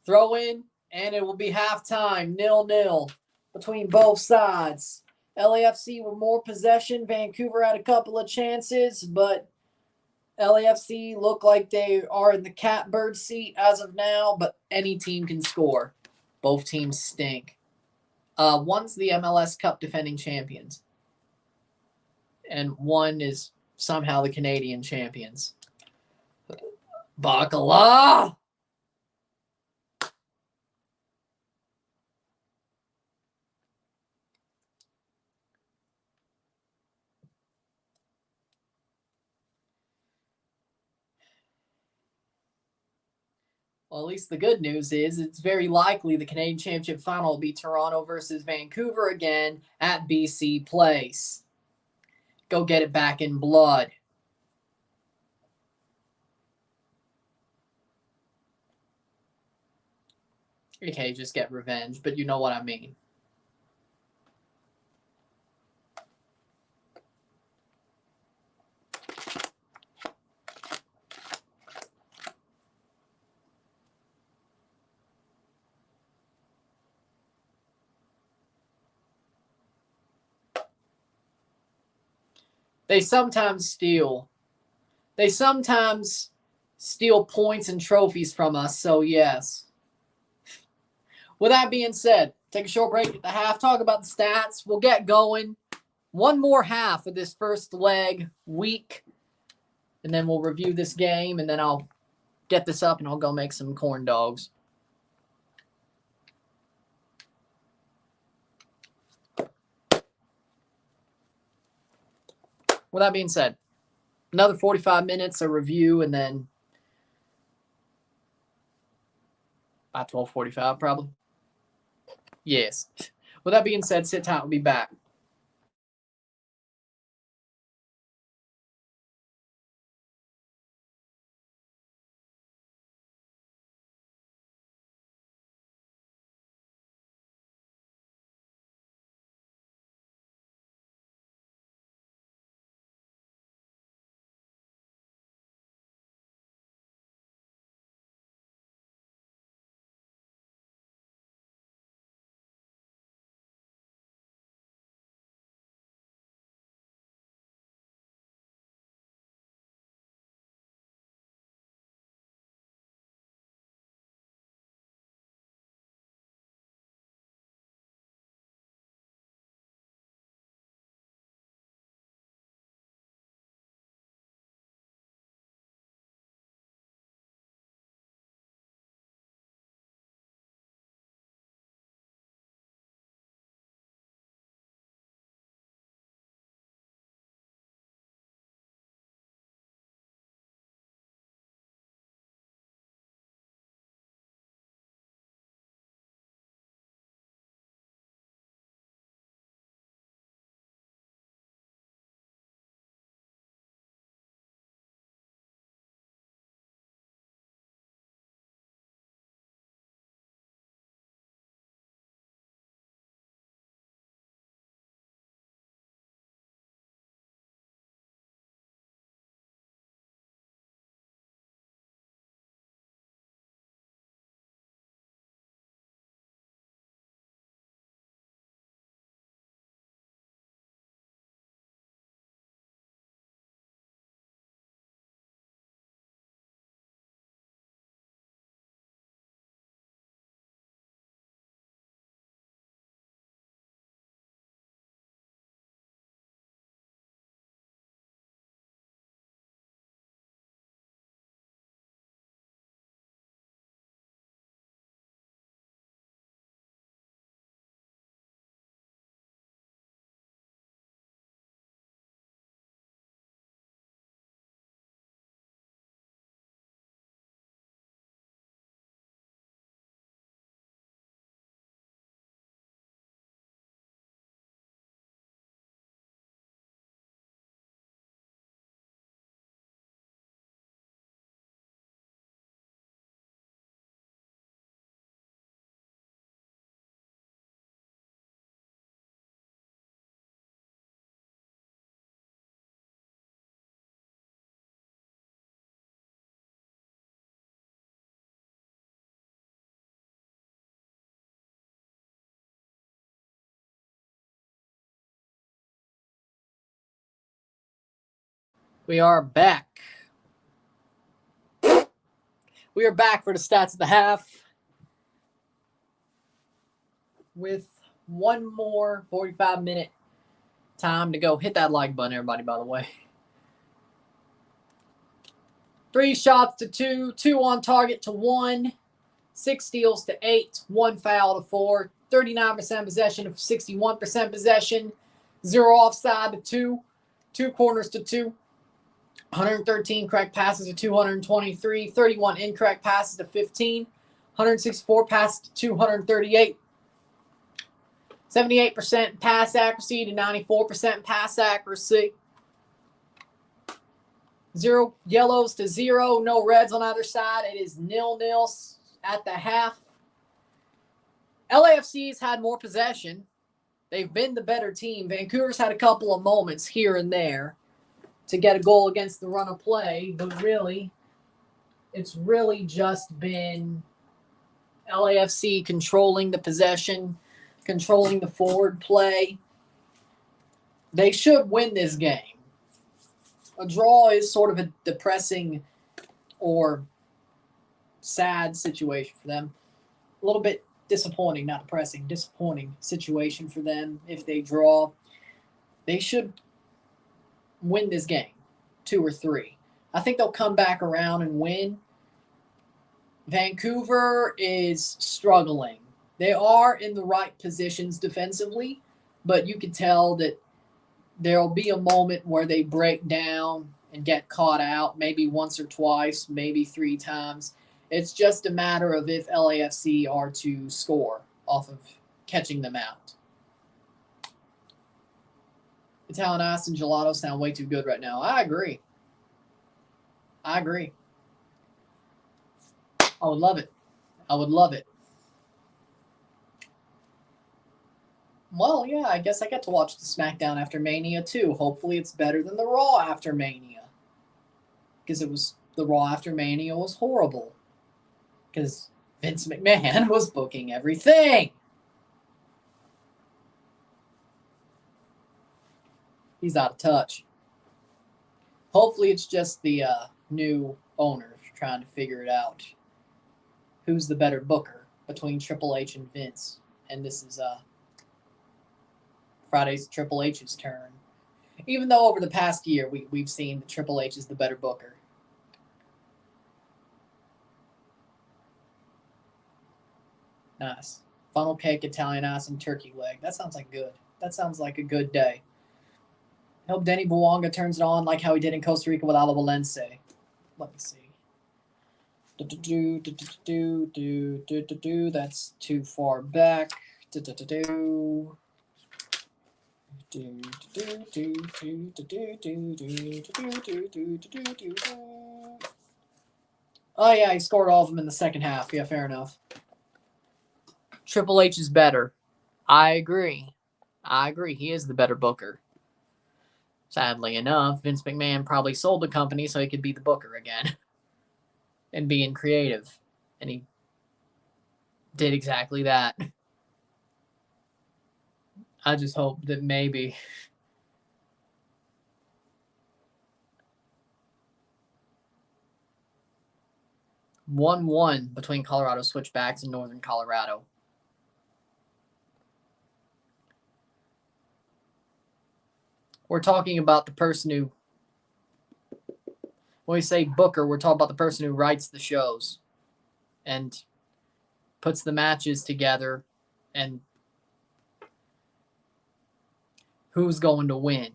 Throw in, and it will be halftime, 0-0 between both sides. LAFC with more possession. Vancouver had a couple of chances, but LAFC look like they are in the catbird seat as of now, but any team can score. Both teams stink. One's the MLS Cup defending champions, and one is somehow the Canadian champions. Bacala! Well, at least the good news is it's very likely the Canadian Championship final will be Toronto versus Vancouver again at BC Place. Go get it back in blood. Okay, just get revenge, but you know what I mean. They sometimes steal. They sometimes steal points and trophies from us, so yes. With that being said, take a short break at the half, talk about the stats. We'll get going. One more half of this first leg week, and then we'll review this game, and then I'll get this up and I'll go make some corn dogs. With that being said, another 45 minutes of review, and then by 12:45 probably. Yes. With that being said, sit tight. We'll be back. We are back. We are back for the stats of the half with one more 45-minute time to go. Hit that like button, everybody, by the way. 3 shots to 2, 2 on target to 1, 6 steals to 8, 1 foul to 4, 39% possession of 61% possession, 0 offside to 2, 2 corners to 2, 113 correct passes to 223, 31 incorrect passes to 15, 164 passes to 238, 78% pass accuracy to 94% pass accuracy. 0 yellows to 0, no reds on either side. It is 0-0 at the half. LAFC's had more possession. They've been the better team. Vancouver's had a couple of moments here and there to get a goal against the run of play, but really, it's really just been LAFC controlling the possession, controlling the forward play. They should win this game. A draw is sort of a depressing or sad situation for them. A little bit disappointing, not depressing, disappointing situation for them if they draw. They should win this game, 2 or 3. I think they'll come back around and win. Vancouver is struggling. They are in the right positions defensively, but you can tell that there'll be a moment where they break down and get caught out, maybe once or twice, maybe 3 times. It's just a matter of if LAFC are to score off of catching them out. Italian ice and gelato sound way too good right now. I agree. I would love it. Well, yeah, I guess I get to watch the SmackDown after Mania too. Hopefully it's better than the Raw after Mania. Because the Raw after Mania was horrible. Because Vince McMahon was booking everything. He's out of touch. Hopefully it's just the new owner trying to figure it out. Who's the better booker between Triple H and Vince? And this is Friday's Triple H's turn. Even though over the past year we've seen that Triple H is the better booker. Nice. Funnel cake, Italian ice, and turkey leg. That sounds like good. That sounds like a good day. I hope Denny Bouanga turns it on like how he did in Costa Rica with Ala Valense. Let me see. That's too far back. Oh, yeah, he scored all of them in the second half. Yeah, fair enough. Triple H is better. I agree. He is the better booker. Sadly enough, Vince McMahon probably sold the company so he could be the booker again and being creative. And he did exactly that. I just hope that maybe 1-1 between Colorado Switchbacks and Northern Colorado. We're talking about the person who, when we say booker, we're talking about the person who writes the shows and puts the matches together and who's going to win.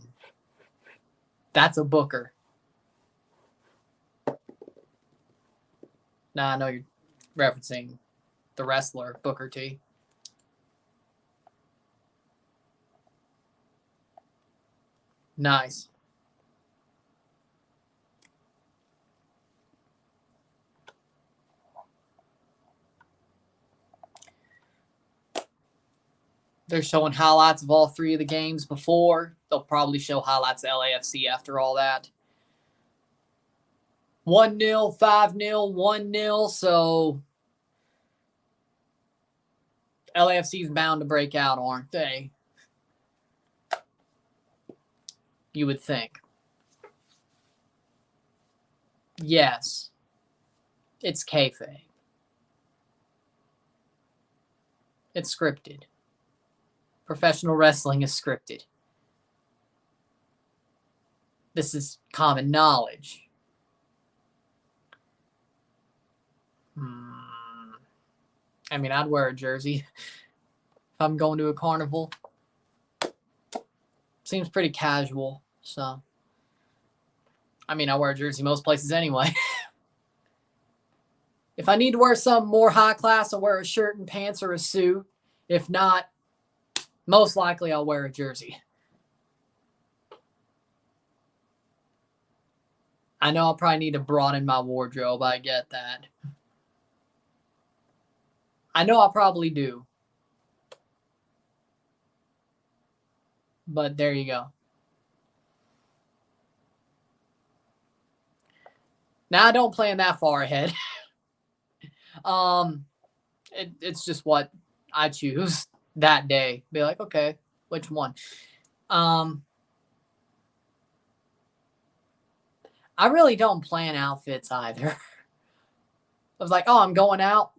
That's a booker. Nah, I know you're referencing the wrestler, Booker T. Nice. They're showing highlights of all 3 of the games before. They'll probably show highlights of LAFC after all that. 1-0, 5-0, 1-0. So LAFC's bound to break out, aren't they? You would think. Yes, it's kayfabe. It's scripted. Professional wrestling is scripted. This is common knowledge. I mean, I'd wear a jersey if I'm going to a carnival. Seems pretty casual, so. I mean, I wear a jersey most places anyway. If I need to wear something more high class, I'll wear a shirt and pants or a suit. If not, most likely I'll wear a jersey. I know I'll probably need to broaden my wardrobe. I get that. I know I probably do. But there you go. Now I don't plan that far ahead. It's just what I choose that day. Be like, okay, which one? I really don't plan outfits either. I was like, oh, I'm going out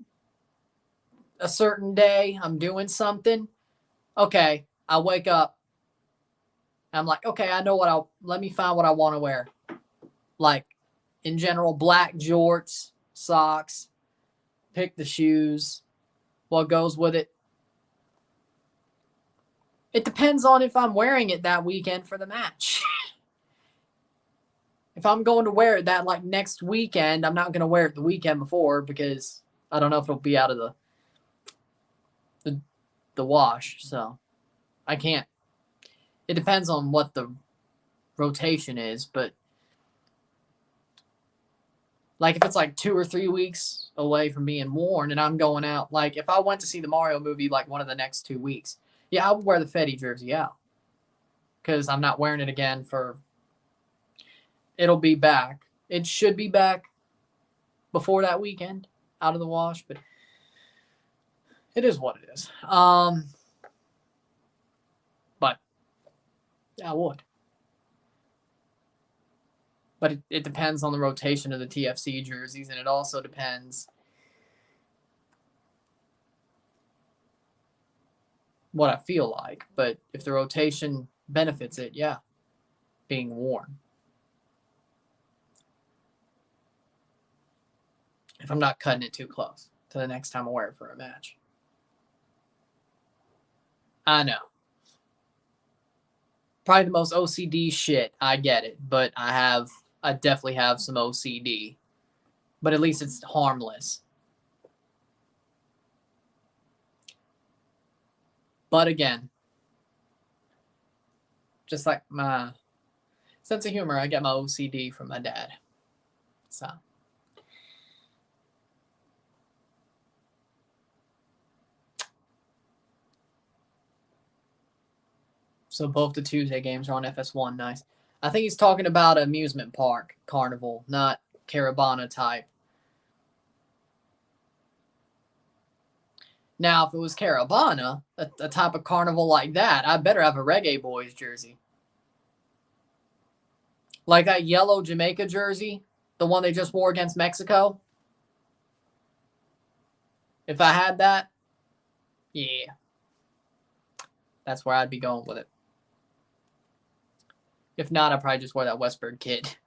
a certain day. I'm doing something. Okay, I wake up. I'm like, okay, I know let me find what I want to wear. Like, in general, black jorts, socks, pick the shoes, what goes with it. It depends on if I'm wearing it that weekend for the match. If I'm going to wear it that like next weekend, I'm not going to wear it the weekend before because I don't know if it'll be out of the wash. So I can't. It depends on what the rotation is, but like if it's like 2 or 3 weeks away from being worn and I'm going out, like if I went to see the Mario movie like one of the next 2 weeks, yeah, I would wear the Fetty jersey out because I'm not wearing it again it'll be back. It should be back before that weekend out of the wash, but it is what it is. But yeah, I would. But it depends on the rotation of the TFC jerseys, and it also depends what I feel like. But if the rotation benefits it, yeah, being worn. If I'm not cutting it too close to the next time I wear it for a match. I know. Probably the most OCD shit. I get it, but I definitely have some OCD. But at least it's harmless. But again, just like my sense of humor, I get my OCD from my dad. So both the Tuesday games are on FS1. Nice. I think he's talking about amusement park carnival, not Caravana type. Now, if it was Caravana, a type of carnival like that, I better have a Reggae Boys jersey. Like that yellow Jamaica jersey, the one they just wore against Mexico. If I had that, yeah. That's where I'd be going with it. If not, I'd probably just wear that Westburg kit.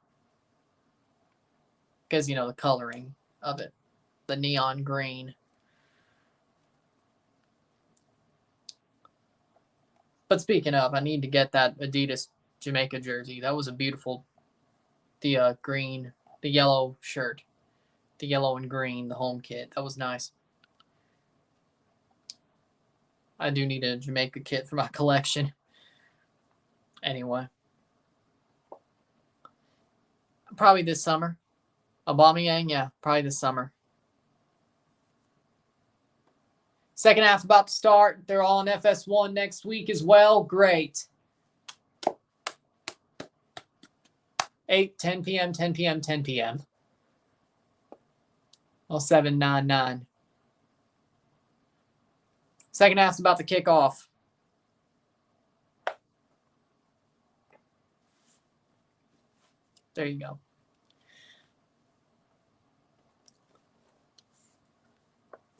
Because, the coloring of it. The neon green. But speaking of, I need to get that Adidas Jamaica jersey. That was a beautiful, the green, the yellow shirt. The yellow and green, the home kit. That was nice. I do need a Jamaica kit for my collection. Anyway. Probably this summer. Aubameyang, yeah, probably this summer. Second half about to start. They're all in FS1 next week as well. Great. 8, 10 p.m., 10 p.m., 10 p.m. Well, 7, 9, 9. Second half's about to kick off. There you go.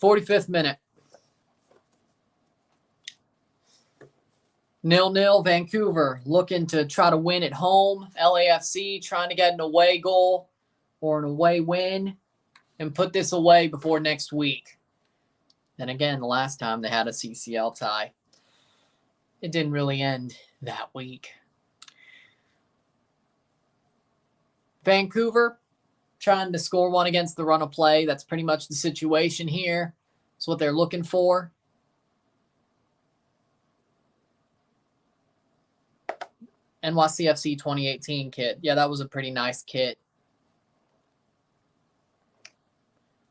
45th minute. 0-0 Vancouver looking to try to win at home. LAFC trying to get an away goal or an away win and put this away before next week. And again, the last time they had a CCL tie, it didn't really end that week. Vancouver trying to score one against the run of play. That's pretty much the situation here. That's what they're looking for. NYCFC 2018 kit. Yeah, that was a pretty nice kit.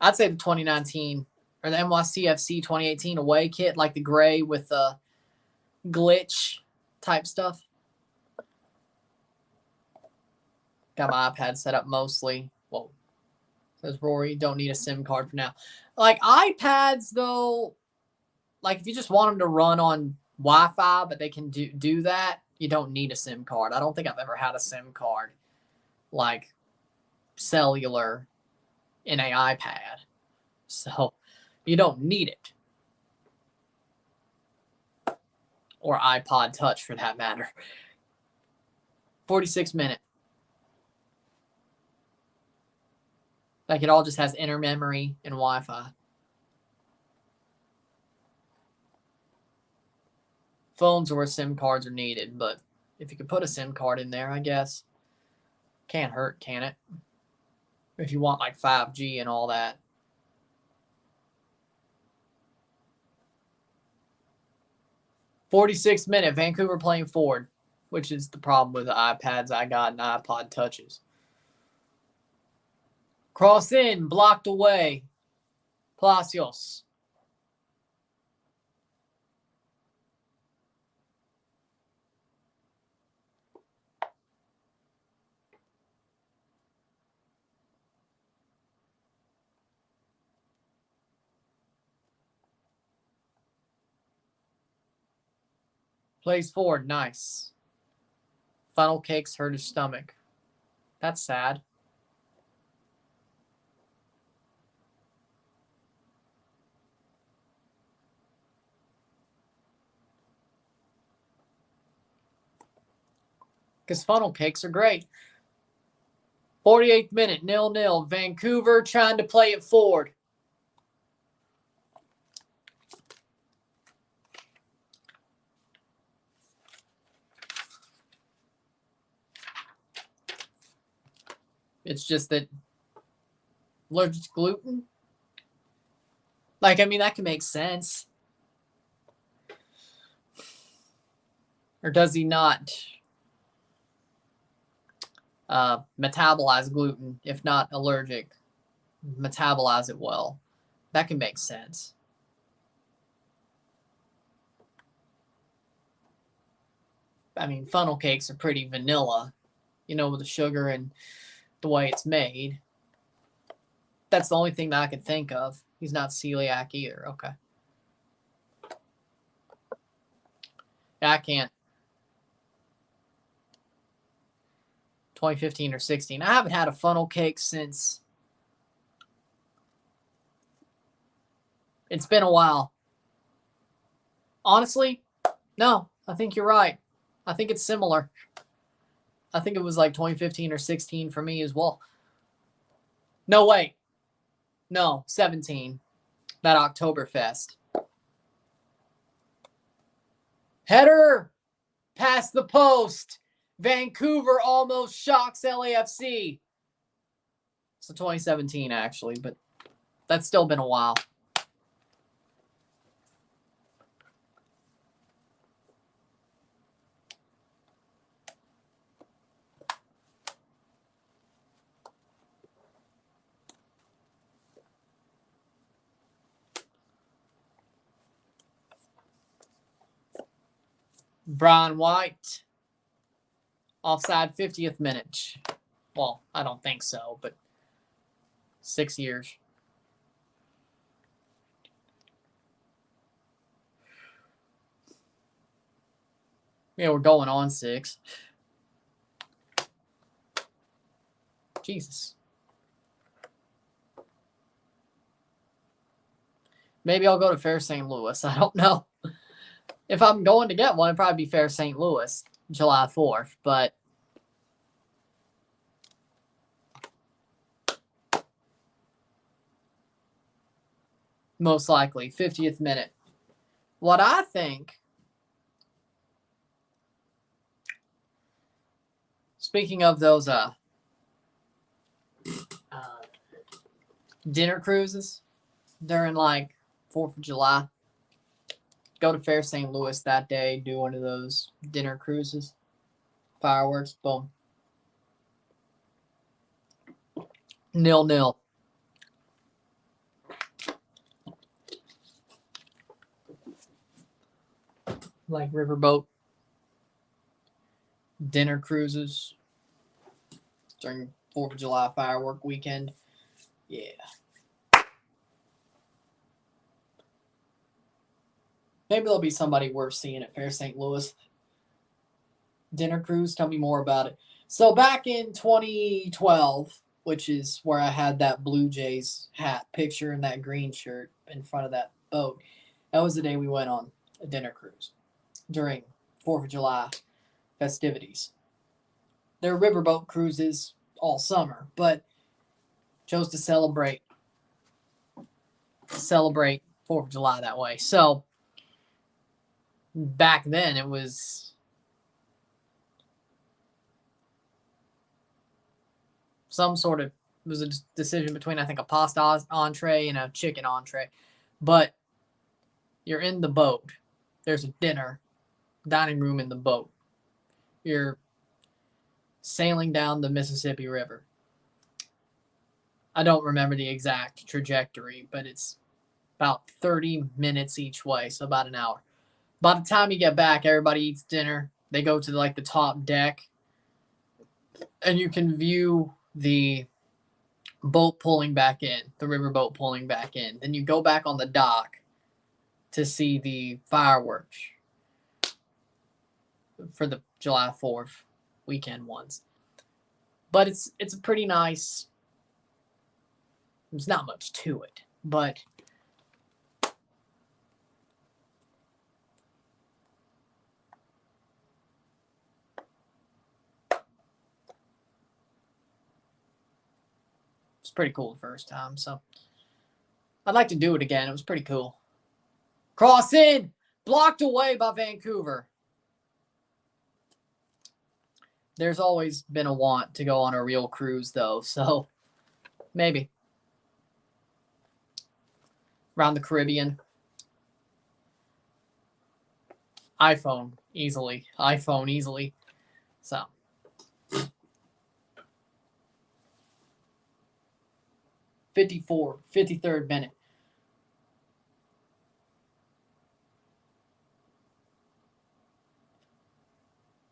I'd say the 2019 or the NYCFC 2018 away kit, like the gray with the glitch type stuff. Got my iPad set up mostly. Whoa. Says Rory, don't need a SIM card for now. Like iPads, though, like if you just want them to run on Wi-Fi, but they can do that, you don't need a SIM card. I don't think I've ever had a SIM card like cellular in an iPad. So you don't need it. Or iPod Touch for that matter. 46 minute. Like it all just has inner memory and Wi-Fi. Phones are where SIM cards are needed, but if you could put a SIM card in there, I guess. Can't hurt, can it? If you want like 5G and all that. '46th minute, Vancouver playing forward, which is the problem with the iPads I got and iPod Touches. Cross in, blocked away. Palacios. Plays forward, nice. Funnel cakes hurt his stomach. That's sad. Because funnel cakes are great. 48th minute, 0-0. Vancouver trying to play it forward. It's just that allergic to gluten. Like, I mean, that can make sense. Or does he not metabolize gluten, if not allergic, metabolize it well? That can make sense. I mean, funnel cakes are pretty vanilla, you know, with the sugar and the way it's made. That's the only thing that I could think of. He's not celiac either. Okay. Yeah, I can't. 2015 or 16. I haven't had a funnel cake since. It's been a while. Honestly, no, I think you're right. I think it's similar. I think it was like 2015 or 16 for me as well. No, wait. No, 17. That Oktoberfest. Header past the post. Vancouver almost shocks LAFC. So 2017, actually, but that's still been a while. Brian White. Offside 50th minute. Well, I don't think so, but 6 years. Yeah, we're going on 6. Jesus. Maybe I'll go to Fair St. Louis. I don't know. If I'm going to get one, it'd probably be Fair St. Louis, July 4th. But most likely, 50th minute. What I think, speaking of those dinner cruises during like 4th of July, go to Fair St. Louis that day, do one of those dinner cruises, fireworks, boom. 0-0. Like riverboat dinner cruises during 4th of July firework weekend. Yeah. Maybe there'll be somebody worth seeing at Fair St. Louis. Dinner cruise, tell me more about it. So back in 2012, which is where I had that Blue Jays hat picture and that green shirt in front of that boat, that was the day we went on a dinner cruise during 4th of July festivities. There are riverboat cruises all summer, but chose to celebrate 4th of July that way. So back then it was some sort of, it was a decision between, I think, a pasta entree and a chicken entree. But you're in the boat. There's a dinner, dining room in the boat. You're sailing down the Mississippi River. I don't remember the exact trajectory, but it's about 30 minutes each way, so about an hour. By the time you get back, everybody eats dinner. They go to like the top deck, and you can view the boat pulling back in, the riverboat pulling back in. Then you go back on the dock to see the fireworks for the July 4th weekend ones. But it's a pretty nice, there's not much to it, but it's pretty cool the first time. So I'd like to do it again. It was pretty cool. Cross in, blocked away by Vancouver. There's always been a want to go on a real cruise, though, so maybe. Around the Caribbean. iPhone, easily. So. '54, 53rd minute.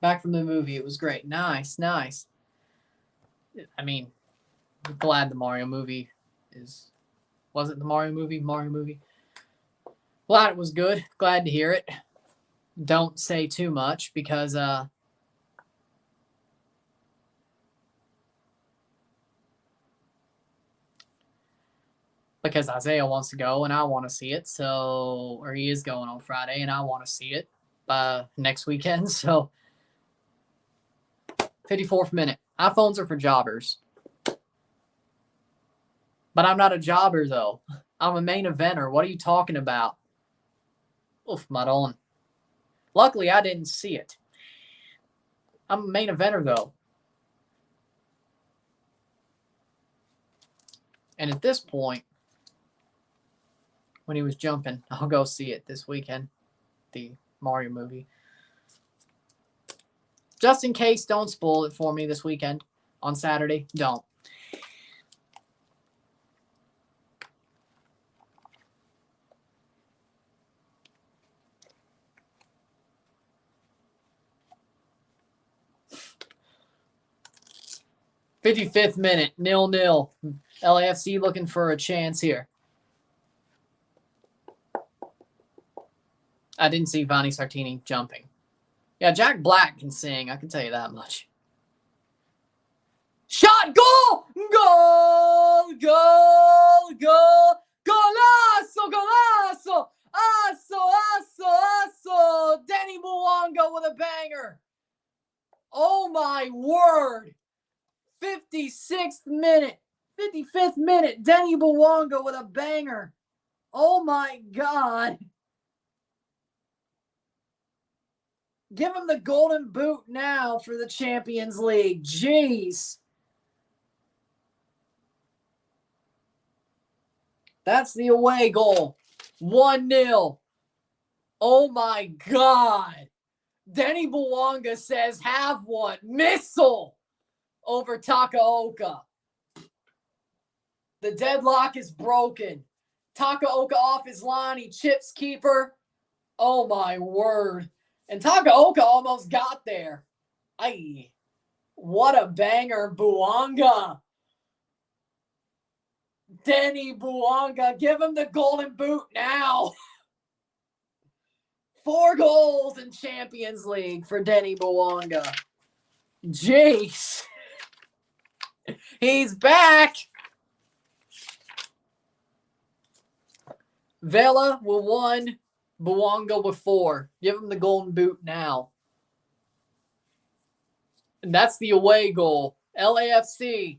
Back from the movie. It was great. Nice. I mean, I'm glad the Mario movie is... Was it the Mario movie? Glad it was good. Glad to hear it. Don't say too much because Isaiah wants to go and I want to see it. So, or he is going on Friday and I want to see it next weekend. So 54th minute. iPhones are for jobbers. But I'm not a jobber, though. I'm a main eventer. What are you talking about? Oof, Maron. Luckily, I didn't see it. I'm a main eventer, though. And at this point, when he was jumping, I'll go see it this weekend. The Mario movie. Just in case, don't spoil it for me this weekend. On Saturday, don't. '55th minute, 0-0. LAFC looking for a chance here. I didn't see Vanni Sartini jumping. Yeah, Jack Black can sing. I can tell you that much. Shot! Goal! Goal! Goal! Goal! Golazo! Golazo! Oh, my word. 56th minute. 55th minute. Denny Bouanga with a banger. Oh, my God. Give him the golden boot now for the Champions League. Jeez. That's the away goal. 1-0. Oh, my God. Denny Bouanga says, have one. Missile over Takaoka. The deadlock is broken. Takaoka off his line. He chips keeper. Oh, my word. And Takaoka almost got there. Aye. What a banger, Bouanga. Denny Bouanga. Give him the golden boot now. 4 goals in Champions League for Denny Bouanga. Jeez. He's back. Vela with 1. Bouanga with 4. Give him the golden boot now. And that's the away goal. LAFC.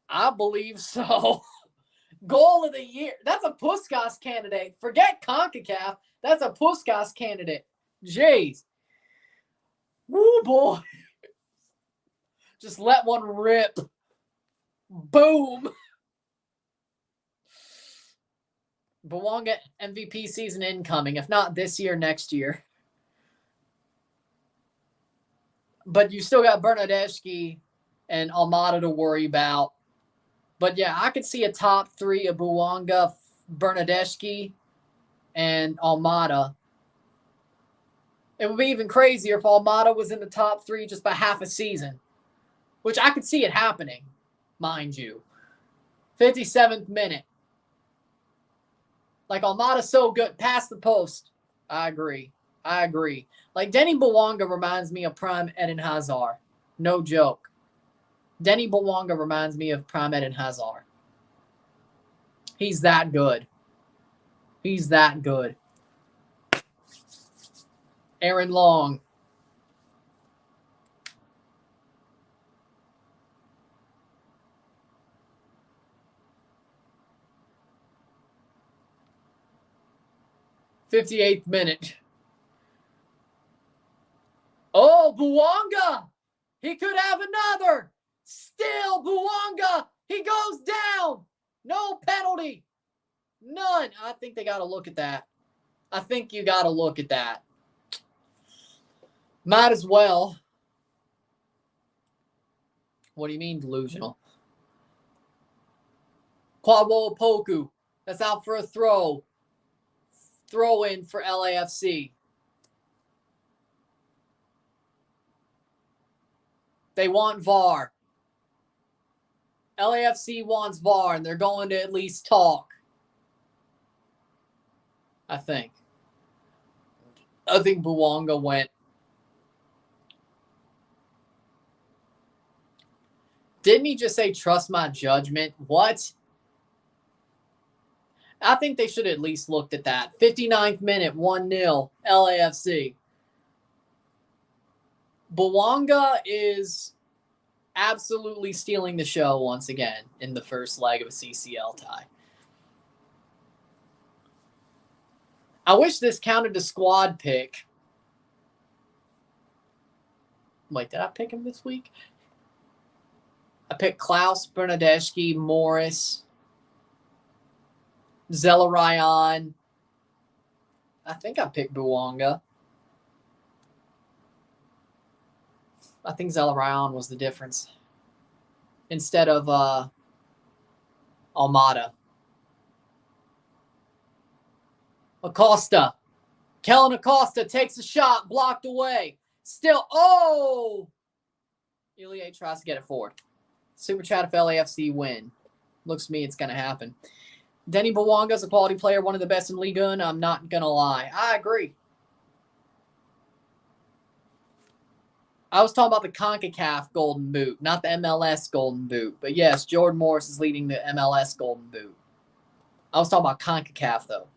I believe so. Goal of the year. That's a Puskas candidate. Forget Concacaf. That's a Puskas candidate. Jeez. Woo, boy. Just let one rip. Boom. Bouanga MVP season incoming. If not this year, next year. But you still got Bernadeschi and Almada to worry about. But yeah, I could see a top 3 of Bouanga, Bernadeschi, and Almada. It would be even crazier if Almada was in the top 3 just by half a season. Which I could see it happening, mind you. 57th minute. Like, Almada's so good. Past the post. I agree. Like, Denny Bouanga reminds me of prime Eden Hazard. No joke. Denny Bouanga reminds me of prime Eden Hazard. He's that good. Aaron Long. '58th minute. Oh, Bouanga! He could have another! Still, Bouanga! He goes down! No penalty! None. I think they got to look at that. I think you got to look at that. Might as well. What do you mean delusional? Kwadwo Poku. That's out for a throw. Throw in for LAFC. They want VAR. LAFC wants VAR, and they're going to at least talk. I think Bouanga went. Didn't he just say, trust my judgment? What? I think they should have at least looked at that. 59th minute, 1-0, LAFC. Bouanga is absolutely stealing the show once again in the first leg of a CCL tie. I wish this counted a squad pick. Wait, did I pick him this week? I picked Klaus, Bernadeschi, Morris, Zelarayan. I think I picked Bouanga. I think Zelarayan was the difference. Instead of Almada. Acosta. Kellen Acosta takes a shot, blocked away. Still, oh! Ilie tries to get it forward. Super chat if LAFC win. Looks to me it's going to happen. Denny Bouanga is a quality player, one of the best in Ligue 1. I'm not going to lie. I agree. I was talking about the Concacaf Golden Boot, not the MLS Golden Boot. But yes, Jordan Morris is leading the MLS Golden Boot. I was talking about Concacaf, though.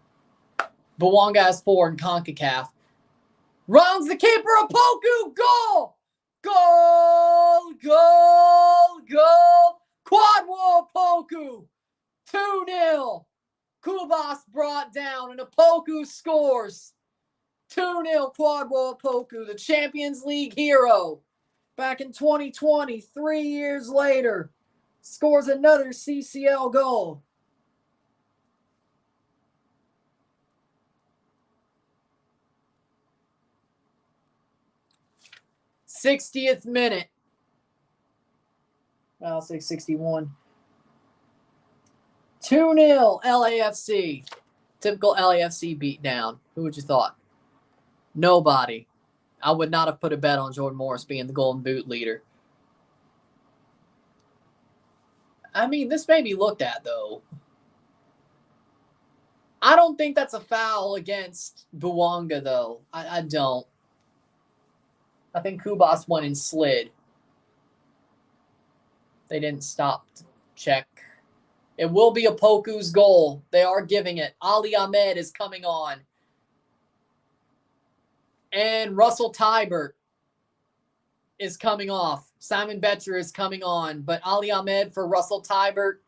Bouanga has 4 in Concacaf. Rounds the keeper, a Poku, goal! Goal! Goal! Goal! Quad wall Poku! 2-0. Kubas brought down and a Poku scores. 2-0 Quad wall Poku, the Champions League hero. Back in 2020, 3 years later, scores another CCL goal. '60th minute. I'll say 61. 2-0 LAFC. Typical LAFC beatdown. Who would you thought? Nobody. I would not have put a bet on Jordan Morris being the Golden Boot leader. I mean, this may be looked at, though. I don't think that's a foul against Bouanga, though. I don't. I think Kubas went and slid. They didn't stop to check. It will be a Poku's goal. They are giving it. Ali Ahmed is coming on. And Russell Tybert is coming off. Simon Betcher is coming on. But Ali Ahmed for Russell Tybert.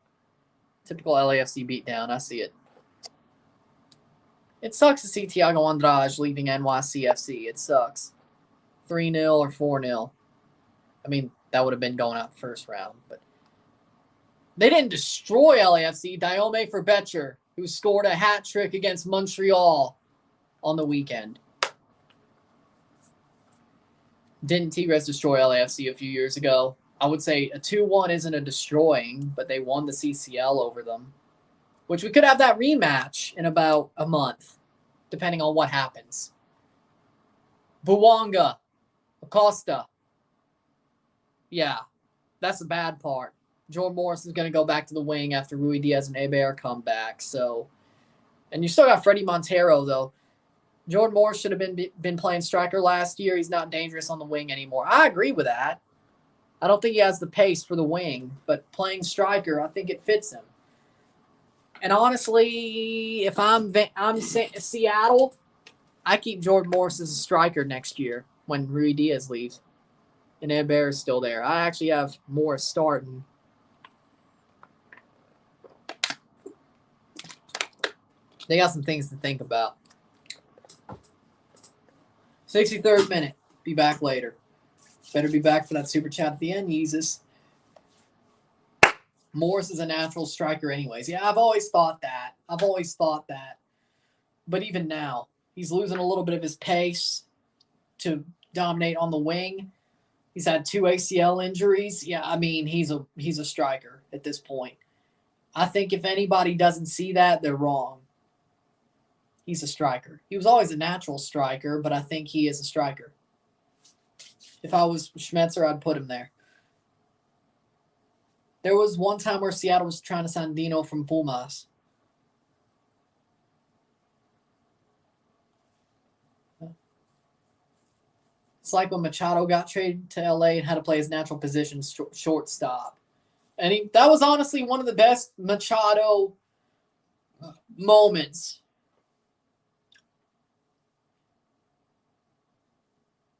Typical LAFC beatdown. I see it. It sucks to see Thiago Andrade leaving NYCFC. It sucks. 3-0 or 4-0. I mean, that would have been going out the first round. But they didn't destroy LAFC. Diome for Betcher, who scored a hat trick against Montreal on the weekend. Didn't Tigres destroy LAFC a few years ago? I would say a 2-1 isn't a destroying, but they won the CCL over them. Which we could have that rematch in about a month, depending on what happens. Bouanga, Acosta. Yeah, that's the bad part. Jordan Morris is going to go back to the wing after Rui Diaz and Hebert come back. So, and you still got Freddie Montero, though. Jordan Morris should have been playing striker last year. He's not dangerous on the wing anymore. I agree with that. I don't think he has the pace for the wing, but playing striker, I think it fits him. And honestly, if I'm Seattle, I keep Jordan Morris as a striker next year when Rui Diaz leaves. And Hebert is still there. I actually have Morris starting. They got some things to think about. 63rd minute. Be back later. Better be back for that super chat at the end, Jesus. Morris is a natural striker anyways. Yeah, I've always thought that. But even now, he's losing a little bit of his pace to dominate on the wing. He's had 2 ACL injuries. Yeah, I mean, he's a striker at this point. I think if anybody doesn't see that, they're wrong. He's a striker. He was always a natural striker, but I think he is a striker. If I was Schmetzer, I'd put him there. There was one time where Seattle was trying to sign Dino from Pumas. It's like when Machado got traded to LA and had to play his natural position, shortstop. And that was honestly one of the best Machado moments.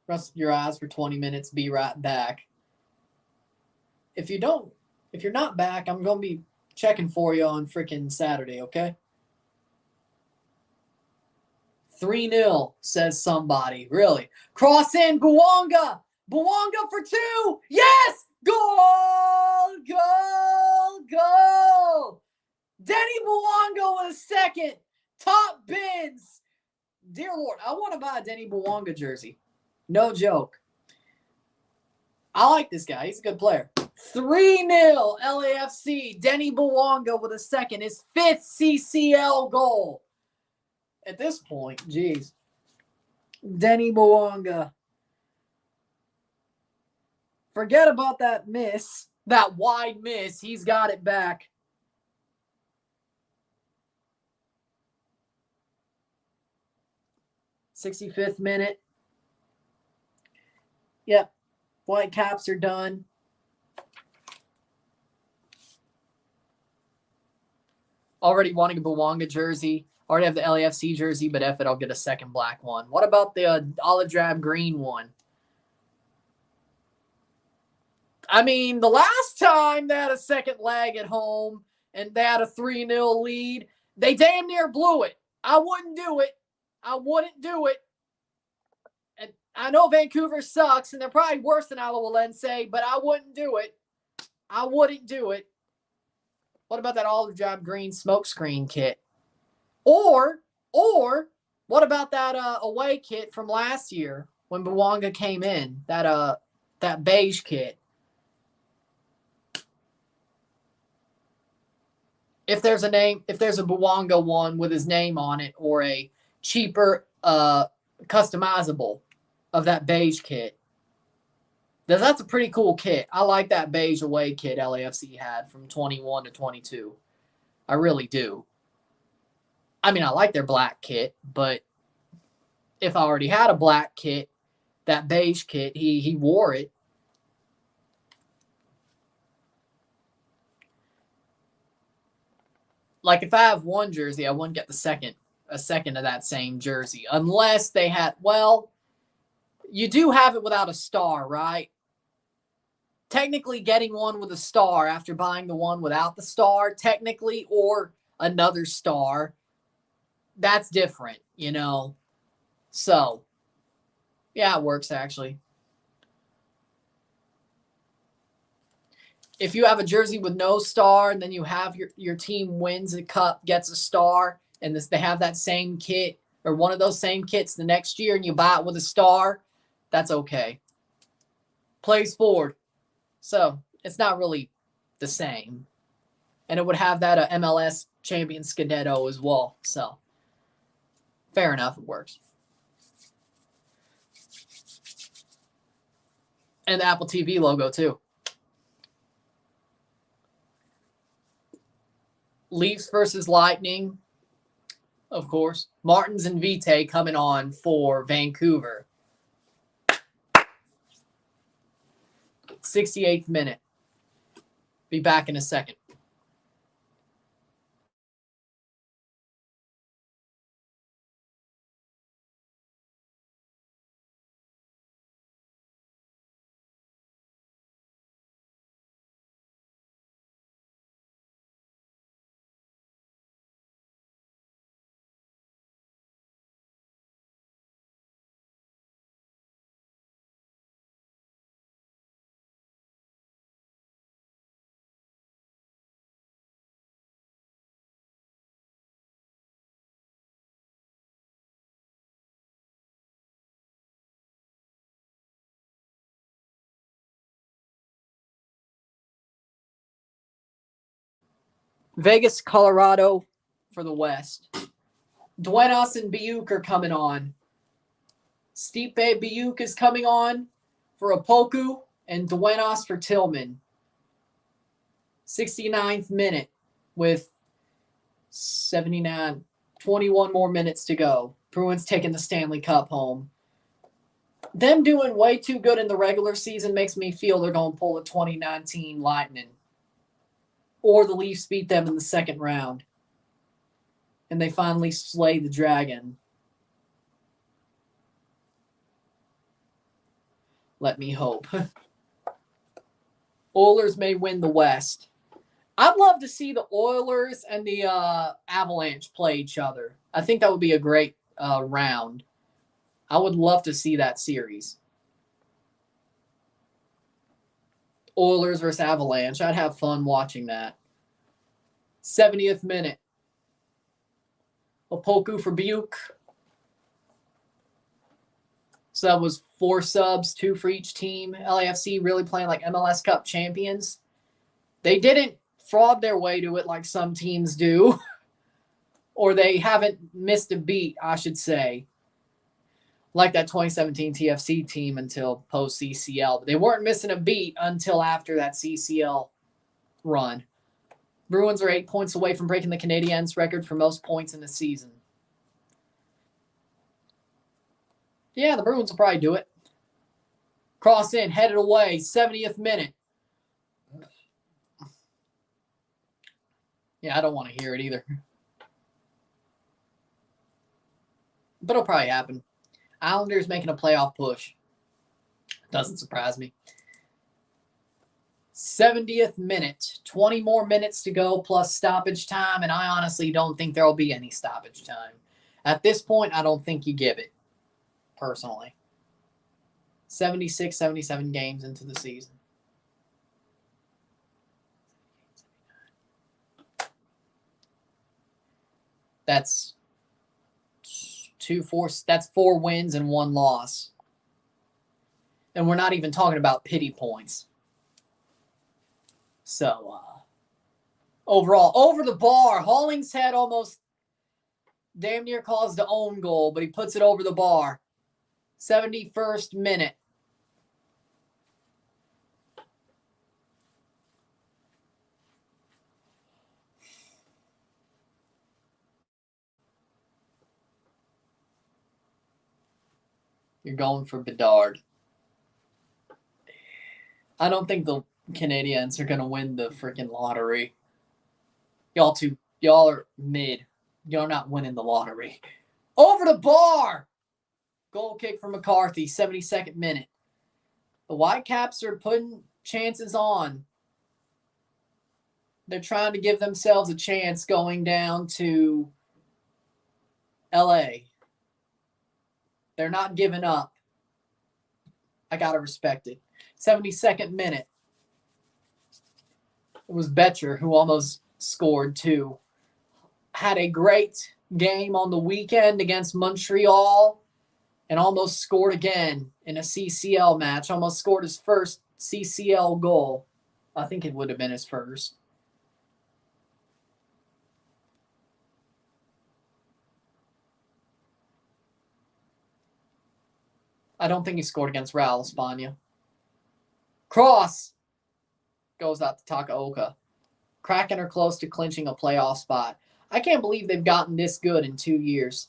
Rest your eyes for 20 minutes. Be right back. If you're not back, I'm going to be checking for you on freaking Saturday, okay? 3-0, says somebody. Really? Cross in, Bouanga. Bouanga for 2. Yes! Goal! Goal! Goal! Denny Bouanga with a second. Top bins. Dear Lord, I want to buy a Denny Bouanga jersey. No joke. I like this guy. He's a good player. 3-0 LAFC. Denny Bouanga with a second. His 5th CCL goal. At this point, geez. Denny Bouanga. Forget about that miss. That wide miss. He's got it back. '65th minute. Yep. Whitecaps are done. Already wanting a Bouanga jersey. Already have the LAFC jersey, but F it, I'll get a second black one. What about the olive drab green one? I mean, the last time they had a second leg at home and they had a 3-0 lead, they damn near blew it. I wouldn't do it. I wouldn't do it. And I know Vancouver sucks, and they're probably worse than Alajuelense, but I wouldn't do it. I wouldn't do it. What about that olive drab green smokescreen kit? Or what about that away kit from last year when Bouanga came in? That beige kit. If there's a Bouanga one with his name on it, or a cheaper customizable of that beige kit. That's a pretty cool kit. I like that beige away kit LAFC had from 21 to 22. I really do. I mean, I like their black kit, but if I already had a black kit, that beige kit, he wore it. Like, if I have one jersey, I wouldn't get a second of that same jersey. Unless they had, well, you do have it without a star, right? Technically, getting one with a star after buying the one without the star, technically, or another star, that's different, you know? So, yeah, it works, actually. If you have a jersey with no star, and then you have your team wins a cup, gets a star, and they have that same kit or one of those same kits the next year, and you buy it with a star, that's okay. Plays forward. So it's not really the same. And it would have that MLS champion Scudetto as well. So fair enough, it works. And the Apple TV logo too. Leafs versus Lightning, of course. Martins and Vitae coming on for Vancouver. 68th minute. Be back in a second. Vegas, Colorado for the West. Duenas and Biuk are coming on. Stipe Biuk is coming on for Opoku, and Duenas for Tillman. 69th minute with 21 more minutes to go. Bruins taking the Stanley Cup home. Them doing way too good in the regular season makes me feel they're going to pull a 2019 Lightning. Or the Leafs beat them in the second round. And they finally slay the Dragon. Let me hope. Oilers may win the West. I'd love to see the Oilers and the Avalanche play each other. I think that would be a great round. I would love to see that series. Oilers versus Avalanche. I'd have fun watching that. 70th minute. Opoku for Biuk. So that was 4 subs, 2 for each team. LAFC really playing like MLS Cup champions. They didn't fraud their way to it like some teams do. Or they haven't missed a beat, I should say. Like that 2017 TFC team until post-CCL. But they weren't missing a beat until after that CCL run. Bruins are 8 points away from breaking the Canadiens' record for most points in the season. Yeah, the Bruins will probably do it. Cross in, headed away, 70th minute. Yeah, I don't want to hear it either. but it'll probably happen. Islanders making a playoff push. Doesn't surprise me. 70th minute. 20 more minutes to go plus stoppage time, and I honestly don't think there will be any stoppage time. At this point, I don't think you give it, personally. 76, 77 games into the season. That's 4 wins and 1 loss. And we're not even talking about pity points. So, overall, over the bar. Hollingshead almost damn near caused the own goal, but he puts it over the bar. 71st minute. You're going for Bedard. I don't think the Canadiens are going to win the freaking lottery. Y'all are mid. You're not winning the lottery. Over the bar! Goal kick from McCarthy, 72nd minute. The Whitecaps are putting chances on. They're trying to give themselves a chance going down to LA. They're not giving up. I got to respect it. 72nd minute. It was Betcher who almost scored too. Had a great game on the weekend against Montreal and almost scored again in a CCL match. Almost scored his first CCL goal. I think it would have been his first. I don't think he scored against Real España. Cross goes out to Takaoka. Kraken are close to clinching a playoff spot. I can't believe they've gotten this good in 2 years.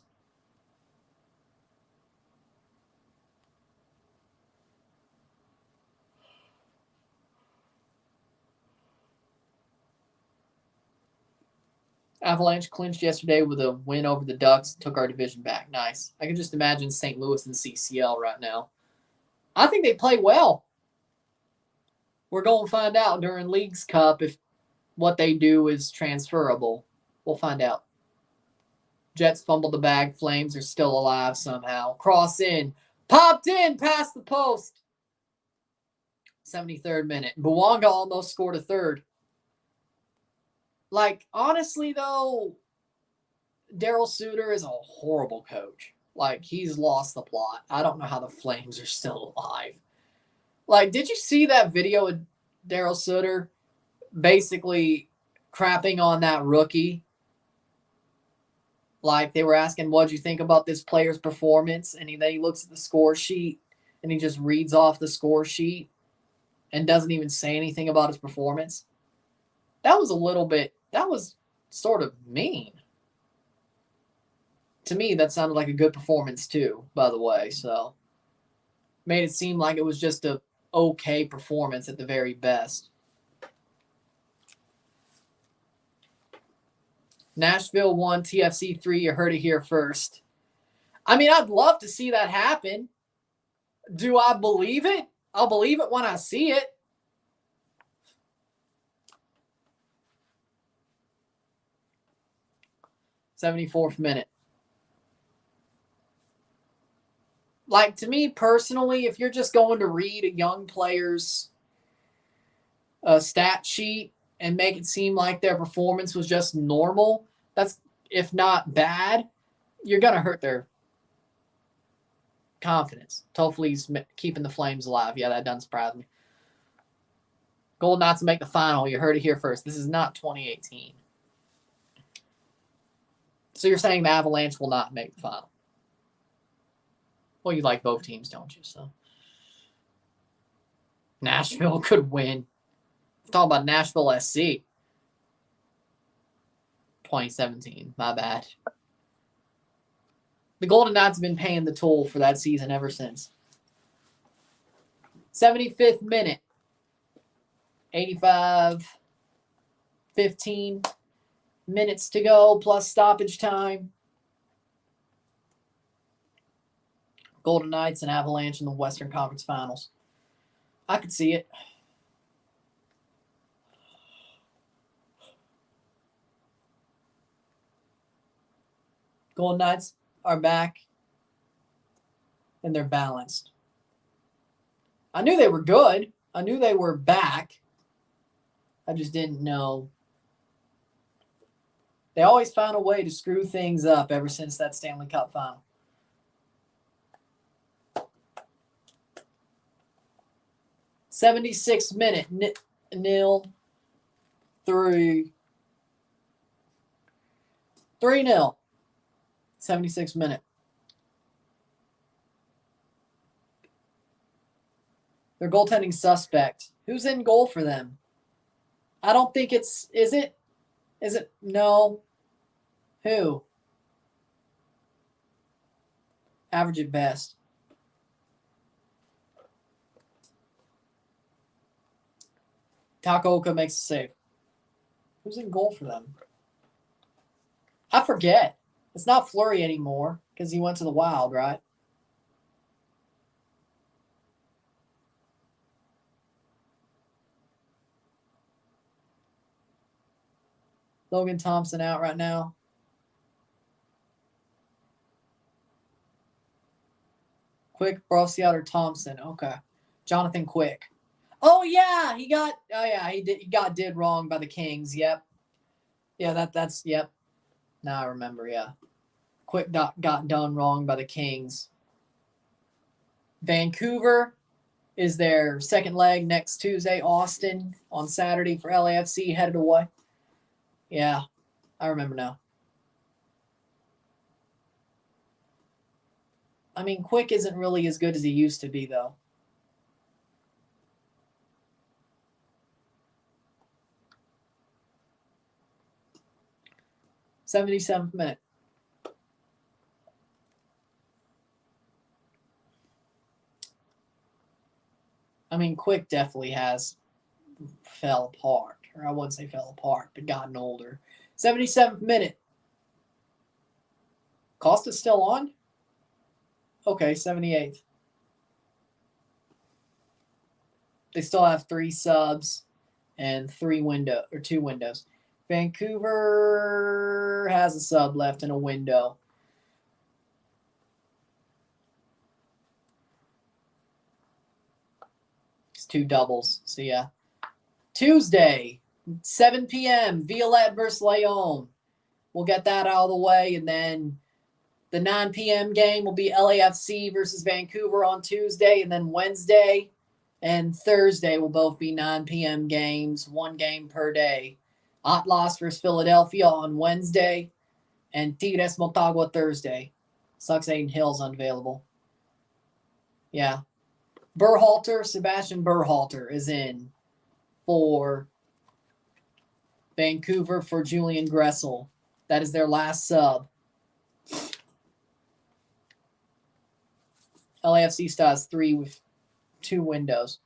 Avalanche clinched yesterday with a win over the Ducks, took our division back. Nice. I can just imagine St. Louis and CCL right now. I think they play well. We're going to find out during Leagues Cup if what they do is transferable. We'll find out. Jets fumbled the bag. Flames are still alive somehow. Cross in. Popped in past the post. 73rd minute. Bouanga almost scored a third. Like, honestly, though, Daryl Suter is a horrible coach. Like, he's lost the plot. I don't know how the Flames are still alive. Like, did you see that video of Daryl Suter basically crapping on that rookie? Like, they were asking, what'd you think about this player's performance? And then he looks at the score sheet, and he just reads off the score sheet and doesn't even say anything about his performance. That was sort of mean. To me, that sounded like a good performance too, by the way. So, made it seem like it was just a okay performance at the very best. Nashville 1, TFC 3. You heard it here first. I mean, I'd love to see that happen. Do I believe it? I'll believe it when I see it. '74th minute. Like, to me personally, if you're just going to read a young player's stat sheet and make it seem like their performance was just normal, that's, if not bad, you're going to hurt their confidence. Hopefully he's keeping the Flames alive. Yeah, that doesn't surprise me. Golden Knights to make the final. You heard it here first. This is not 2018. So you're saying the Avalanche will not make the final? Well, you like both teams, don't you? So Nashville could win. I'm talking about Nashville SC. 2017. My bad. The Golden Knights have been paying the toll for that season ever since. 75th minute. 15 minutes to go plus stoppage time. Golden Knights and Avalanche in the Western Conference Finals. I could see it. Golden Knights are back, and they're balanced. I knew they were good. I knew they were back. I just didn't know. They always found a way to screw things up ever since that Stanley Cup final. '76 minute, 0-3. 3-0. 76 minute. Their goaltending suspect. Who's in goal for them? I don't think it's... Is it? No. Who? Average at best. Takaoka makes a save. Who's in goal for them? I forget. It's not Fleury anymore because he went to the Wild, right? Logan Thompson out right now. Quick, Brosiot, or Thompson. Okay. Jonathan Quick. Oh yeah, he did wrong by the Kings. Yep. Yeah, that's yep. Now I remember, yeah. Quick got done wrong by the Kings. Vancouver is their second leg next Tuesday. Austin on Saturday for LAFC headed away. Yeah, I remember now. I mean, Quick isn't really as good as he used to be, though. '77th minute. I mean, Quick definitely has fell apart. Or I wouldn't say fell apart, but gotten older. 77th minute. Costa's still on? Okay, 78th. They still have 3 subs and 2 windows. Vancouver has a sub left and a window. It's 2 doubles. So, yeah. Tuesday, 7 p.m., Violette versus Leon. We'll get that out of the way, and then the 9 p.m. game will be LAFC versus Vancouver on Tuesday, and then Wednesday and Thursday will both be 9 p.m. games, 1 game per day. Atlas versus Philadelphia on Wednesday, and Tigres Motagua Thursday. Sucks Aiden Hill's unavailable. Yeah. Sebastian Berhalter is in for Vancouver for Julian Gressel. That is their last sub. LAFC still has 3 with 2 windows.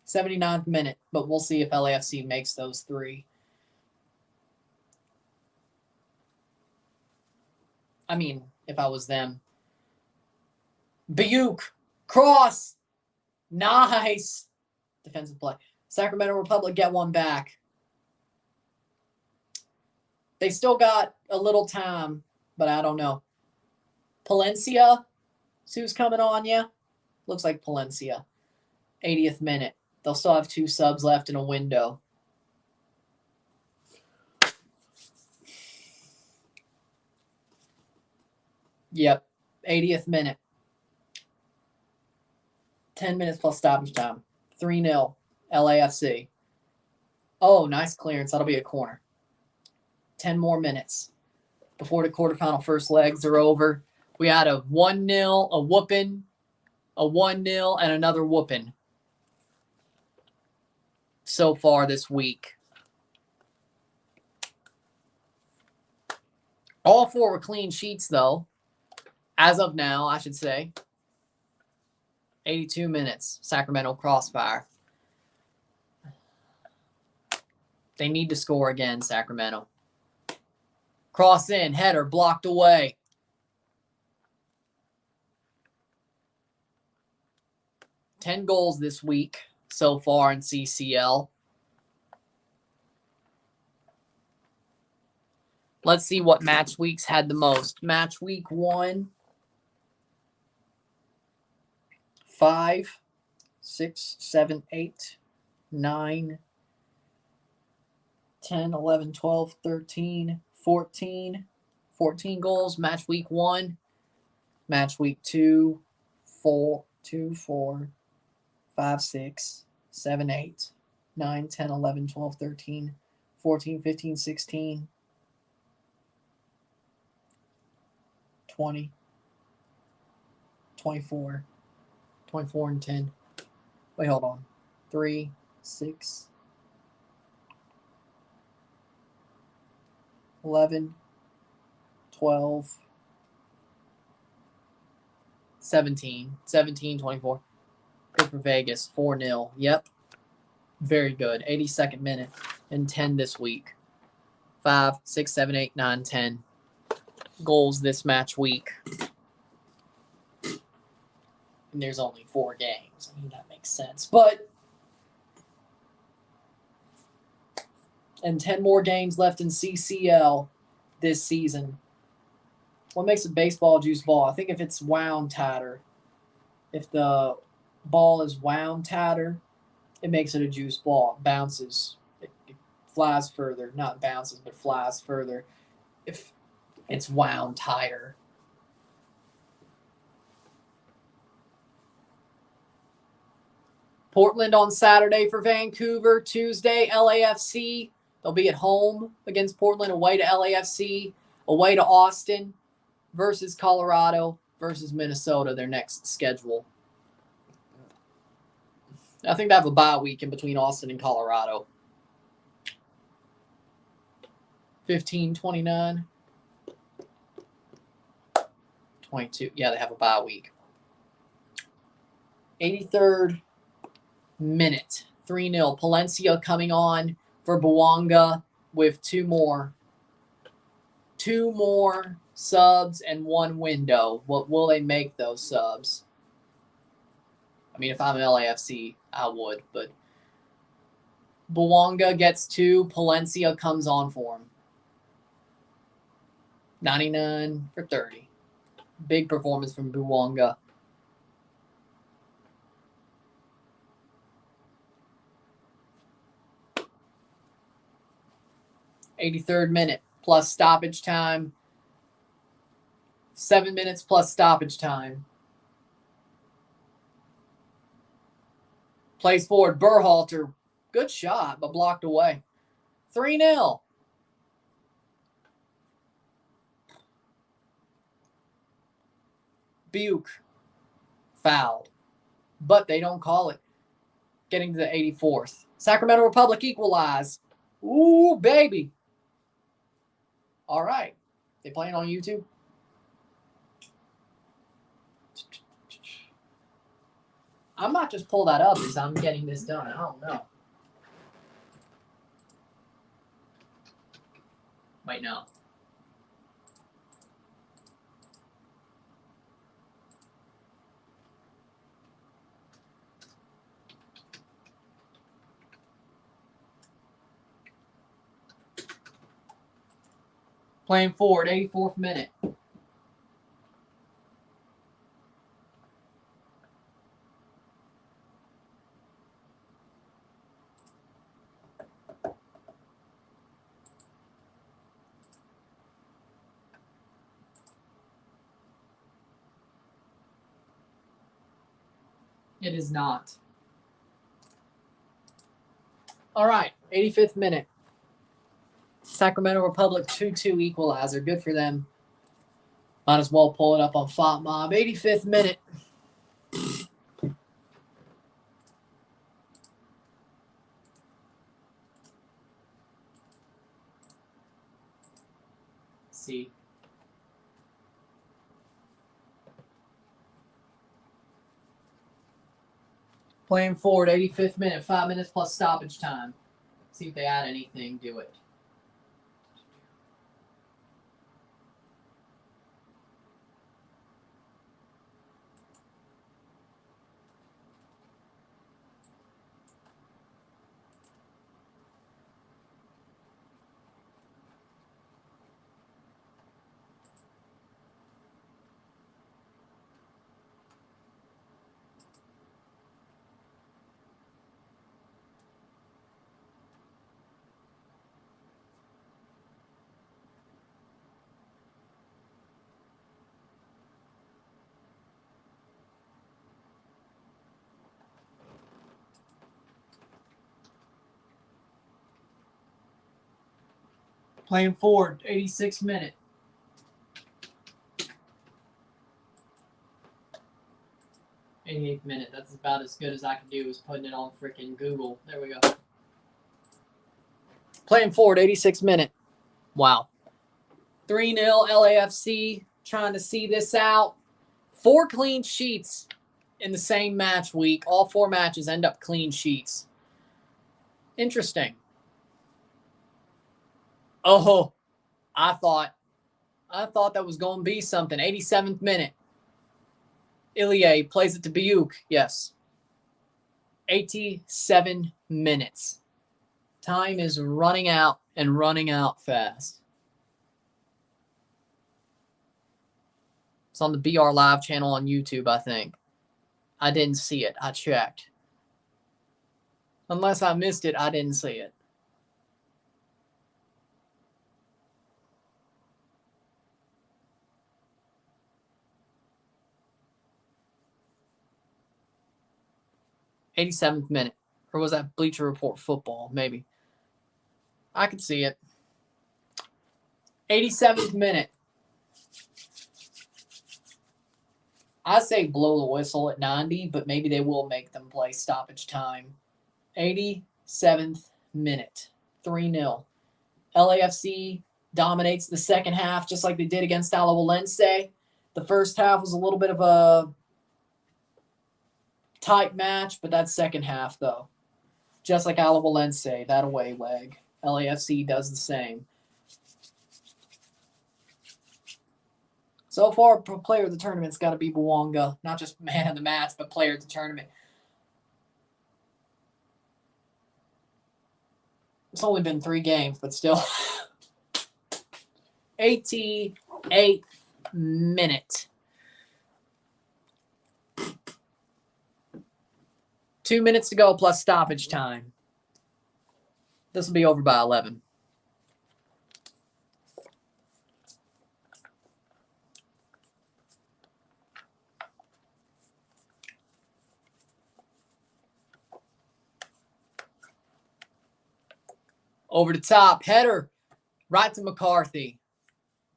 '79th minute, but we'll see if LAFC makes those 3. I mean, if I was them. Bayuk, cross, nice defensive play. Sacramento Republic get one back. They still got a little time, but I don't know. Palencia, who's coming on ya? Looks like Palencia. 80th minute. They'll still have 2 subs left in a window. Yep. 80th minute. 10 minutes plus stoppage time. 3-0. LAFC. Oh, nice clearance. That'll be a corner. 10 more minutes before the quarterfinal first legs are over. We had a 1-0, a whooping, a 1-0, and another whooping so far this week. All 4 were clean sheets, though. As of now, I should say. 82 minutes. Sacramento crossfire. They need to score again, Sacramento. Cross in, header, blocked away. Ten goals this week so far in CCL. Let's see what match weeks had the most. Match week 1, 5, 6, 7, 8, 9, 10, 11, 12, 13, 14. 14 goals. Match week 1. Match week 2, 4, 5, 6, 7, 8, 9, 10, 11, 12, 13, 14, 15, 16, 20, 24, 24 and 10. Wait, hold on. 3, 6, 11, 12, 17, 24. Good for Vegas. 4-0. Yep. Very good. 82nd minute and 10 this week. 5, 6, 7, 8, 9, 10 goals this match week. And there's only 4 games. I mean, that makes sense. But, and 10 more games left in CCL this season. What makes a baseball juice ball? I think if it's wound tighter, if the ball is wound tighter, it makes it a juice ball. It bounces. It flies further. Not bounces, but flies further if it's wound tighter. Portland on Saturday for Vancouver. Tuesday, LAFC. They'll be at home against Portland, away to LAFC, away to Austin versus Colorado versus Minnesota, their next schedule. I think they have a bye week in between Austin and Colorado. 15, 29, 22. Yeah, they have a bye week. 83rd minute. 3-0. Palencia coming on for Bouanga with 2 more. 2 more subs and 1 window. What will they make those subs? I mean, if I'm an LAFC, I would, but Bouanga gets 2. Palencia comes on for him. 99 for 30. Big performance from Bouanga. '83rd minute plus stoppage time. 7 minutes plus stoppage time. Plays forward. Berhalter. Good shot, but blocked away. 3-0. Buke. Fouled. But they don't call it. Getting to the 84th. Sacramento Republic equalize. Ooh, baby. All right. They playing on YouTube? I might just pull that up as I'm getting this done. I don't know. Wait, no. Playing forward, 84th minute. It is not. All right, 85th minute. Sacramento Republic 2-2 equalizer. Good for them. Might as well pull it up on FOTMob. 85th minute. See. Playing forward, 85th minute, 5 minutes plus stoppage time. See if they add anything, do it. Playing forward, 86th minute. '88th minute. That's about as good as I can do is putting it on freaking Google. There we go. Playing forward, 86th minute. Wow. 3-0 LAFC trying to see this out. 4 clean sheets in the same match week. All 4 matches end up clean sheets. Interesting. Oh, I thought that was going to be something. 87th minute. Ilie plays it to Biuk. Yes. 87 minutes. Time is running out and running out fast. It's on the BR Live channel on YouTube, I think. I didn't see it. I checked. Unless I missed it, I didn't see it. '87th minute. Or was that Bleacher Report football? Maybe. I could see it. 87th minute. I say blow the whistle at 90, but maybe they will make them play stoppage time. 87th minute. 3-0. LAFC dominates the second half just like they did against Alajuelense. The first half was a little bit of a tight match, but that second half, though. Just like Alajuelense, that away leg. LAFC does the same. So far, player of the tournament's got to be Bouanga. Not just man of the match, but player of the tournament. It's only been 3 games, but still. 88th minute. 2 minutes to go plus stoppage time. This will be over by 11. Over the top, header right to McCarthy.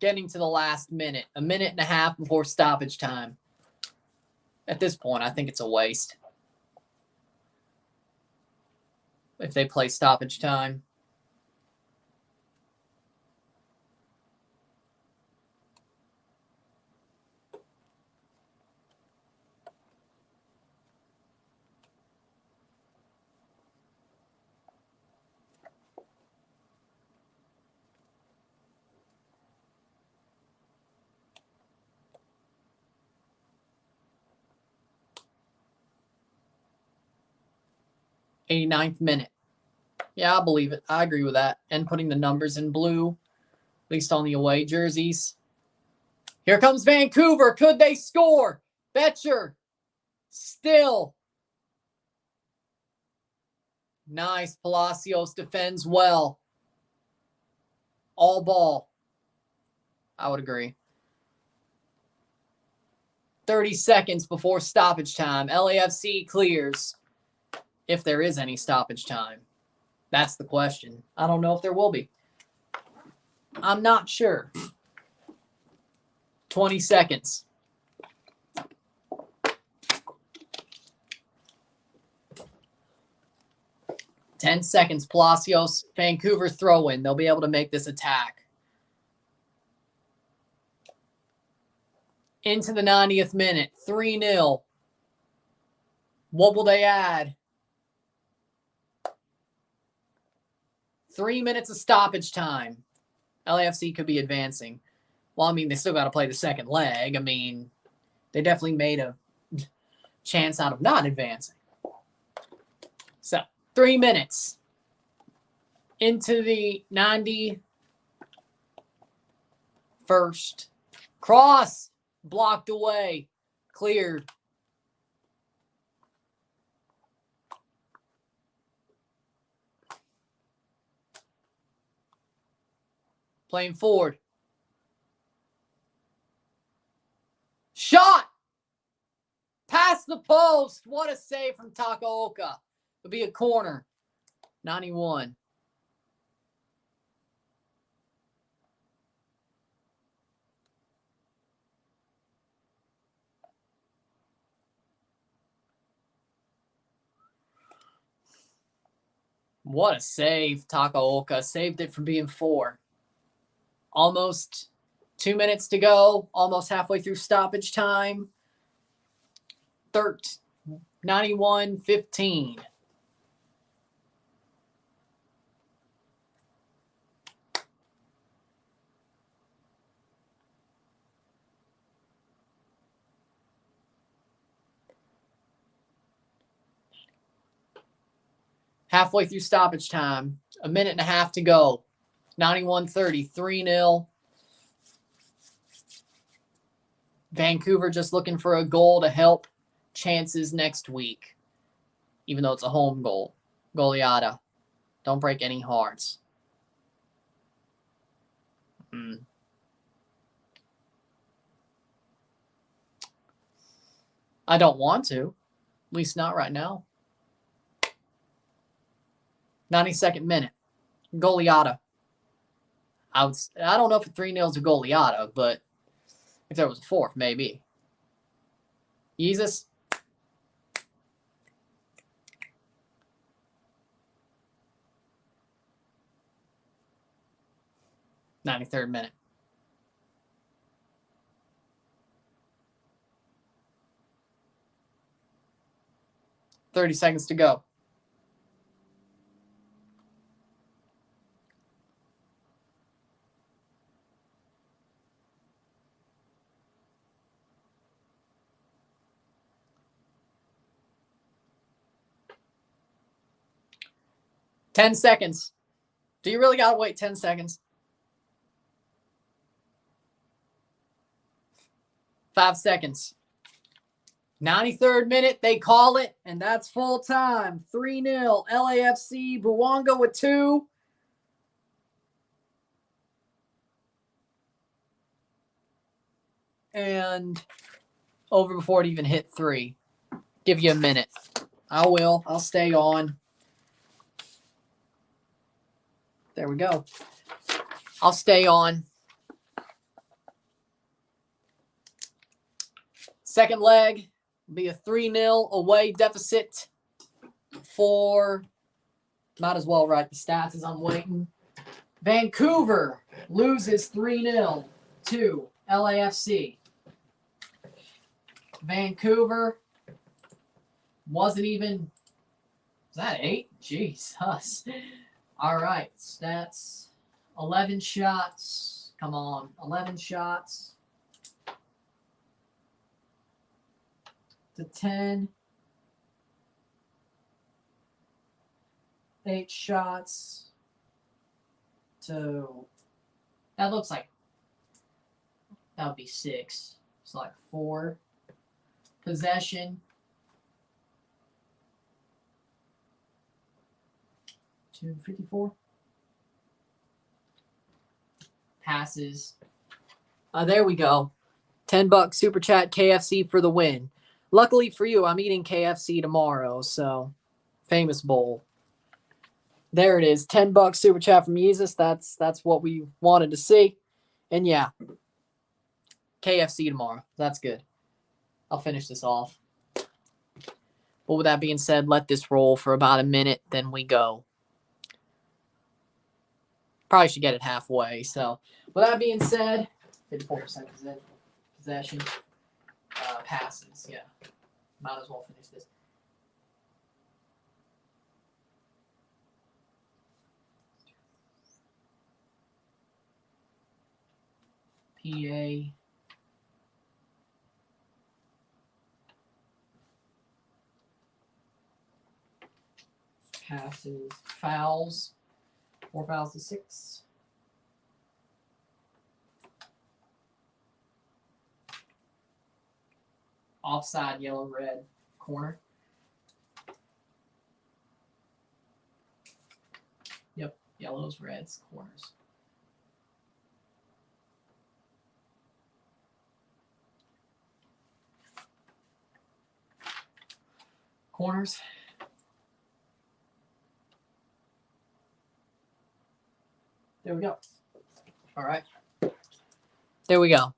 Getting to the last minute. A minute and a half before stoppage time. At this point, I think it's a waste. If they play stoppage time. '89th minute. Yeah, I believe it. I agree with that. And putting the numbers in blue, at least on the away jerseys. Here comes Vancouver. Could they score? Betcher. Still. Nice. Palacios defends well. All ball. I would agree. 30 seconds before stoppage time. LAFC clears. If there is any stoppage time. That's the question. I don't know if there will be. I'm not sure. 20 seconds. Ten seconds. Palacios, Vancouver throw in. They'll be able to make this attack. Into the 90th minute. 3-0. What will they add? 3 minutes of stoppage time. LAFC could be advancing. Well, I mean, they still got to play the second leg. I mean, they definitely made a chance out of not advancing. So, 3 minutes into the 91st. Cross blocked away. Cleared. Playing forward. Shot! Past the post. What a save from Takaoka. It'll be a corner. 91. What a save, Takaoka. Saved it from being 4. Almost 2 minutes to go. Almost halfway through stoppage time. 91-15. Halfway through stoppage time. A minute and a half to go. 91-30. 3-0. Vancouver just looking for a goal to help chances next week. Even though it's a home goal. Goleada. Don't break any hearts. I don't want to. At least not right now. 92nd minute. Goleada. I don't know if a 3-0 is a goleada, but if there was a fourth, maybe. Jesus. '93rd minute. $30 seconds to go. $10 seconds. Do you really gotta wait 10 seconds? 5 seconds. 93rd minute, they call it, and that's full time. 3-0. LAFC. Buwanga with 2. And over before it even hit 3. Give you a minute. I will. I'll stay on. There we go. I'll stay on. Second leg will be a 3-0 away deficit for, might as well write the stats as I'm waiting. Vancouver loses 3-0 to LAFC. Vancouver wasn't even, was that 8? Jesus. All right, stats. 11 shots. Come on, 11 shots. To 10. 8 shots. To, that looks like, that would be 6. It's like 4. Possession. 254. Passes. There we go. $10 super chat KFC for the win. Luckily for you, I'm eating KFC tomorrow, so famous bowl. There it is. $10 super chat from Jesus. That's what we wanted to see. And yeah, KFC tomorrow. That's good. I'll finish this off. But with that being said, let this roll for about a minute, then we go. Probably should get it halfway. So, with that being said, 54% possession. Passes, yeah. Might as well finish this. PA. Passes, fouls, 4 fouls to 6. Offside, yellow, red, corner. Yep, yellows, reds, corners. Corners. There we go. All right. There we go.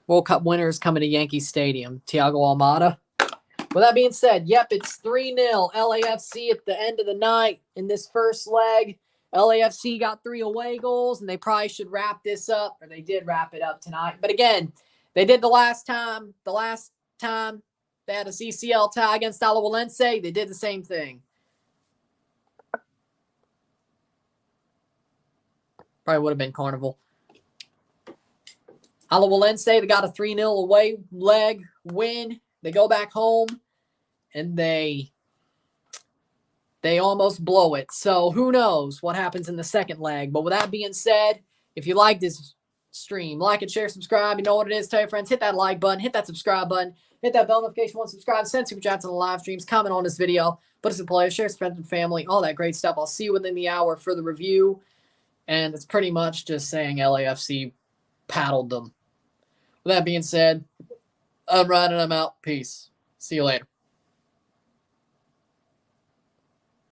World Cup winners coming to Yankee Stadium. Thiago Almada. With that being said, yep, it's 3-0 LAFC at the end of the night in this first leg. LAFC got 3 away goals, and they probably should wrap this up, or they did wrap it up tonight. But again, they did the last time. The last time they had a CCL tie against Alajuelense, they did the same thing. Probably would have been Carnival. Alajuelense, they got a 3-0 away leg win. They go back home, and they almost blow it. So who knows what happens in the second leg. But with that being said, if you like this stream, like and share, subscribe. You know what it is. Tell your friends. Hit that like button. Hit that subscribe button. Hit that bell notification once subscribe. Send super chats on the live streams. Comment on this video. Put us in play. Share with friends and family. All that great stuff. I'll see you within the hour for the review. And it's pretty much just saying LAFC paddled them. With that being said, I'm Ryan and I'm out. Peace. See you later.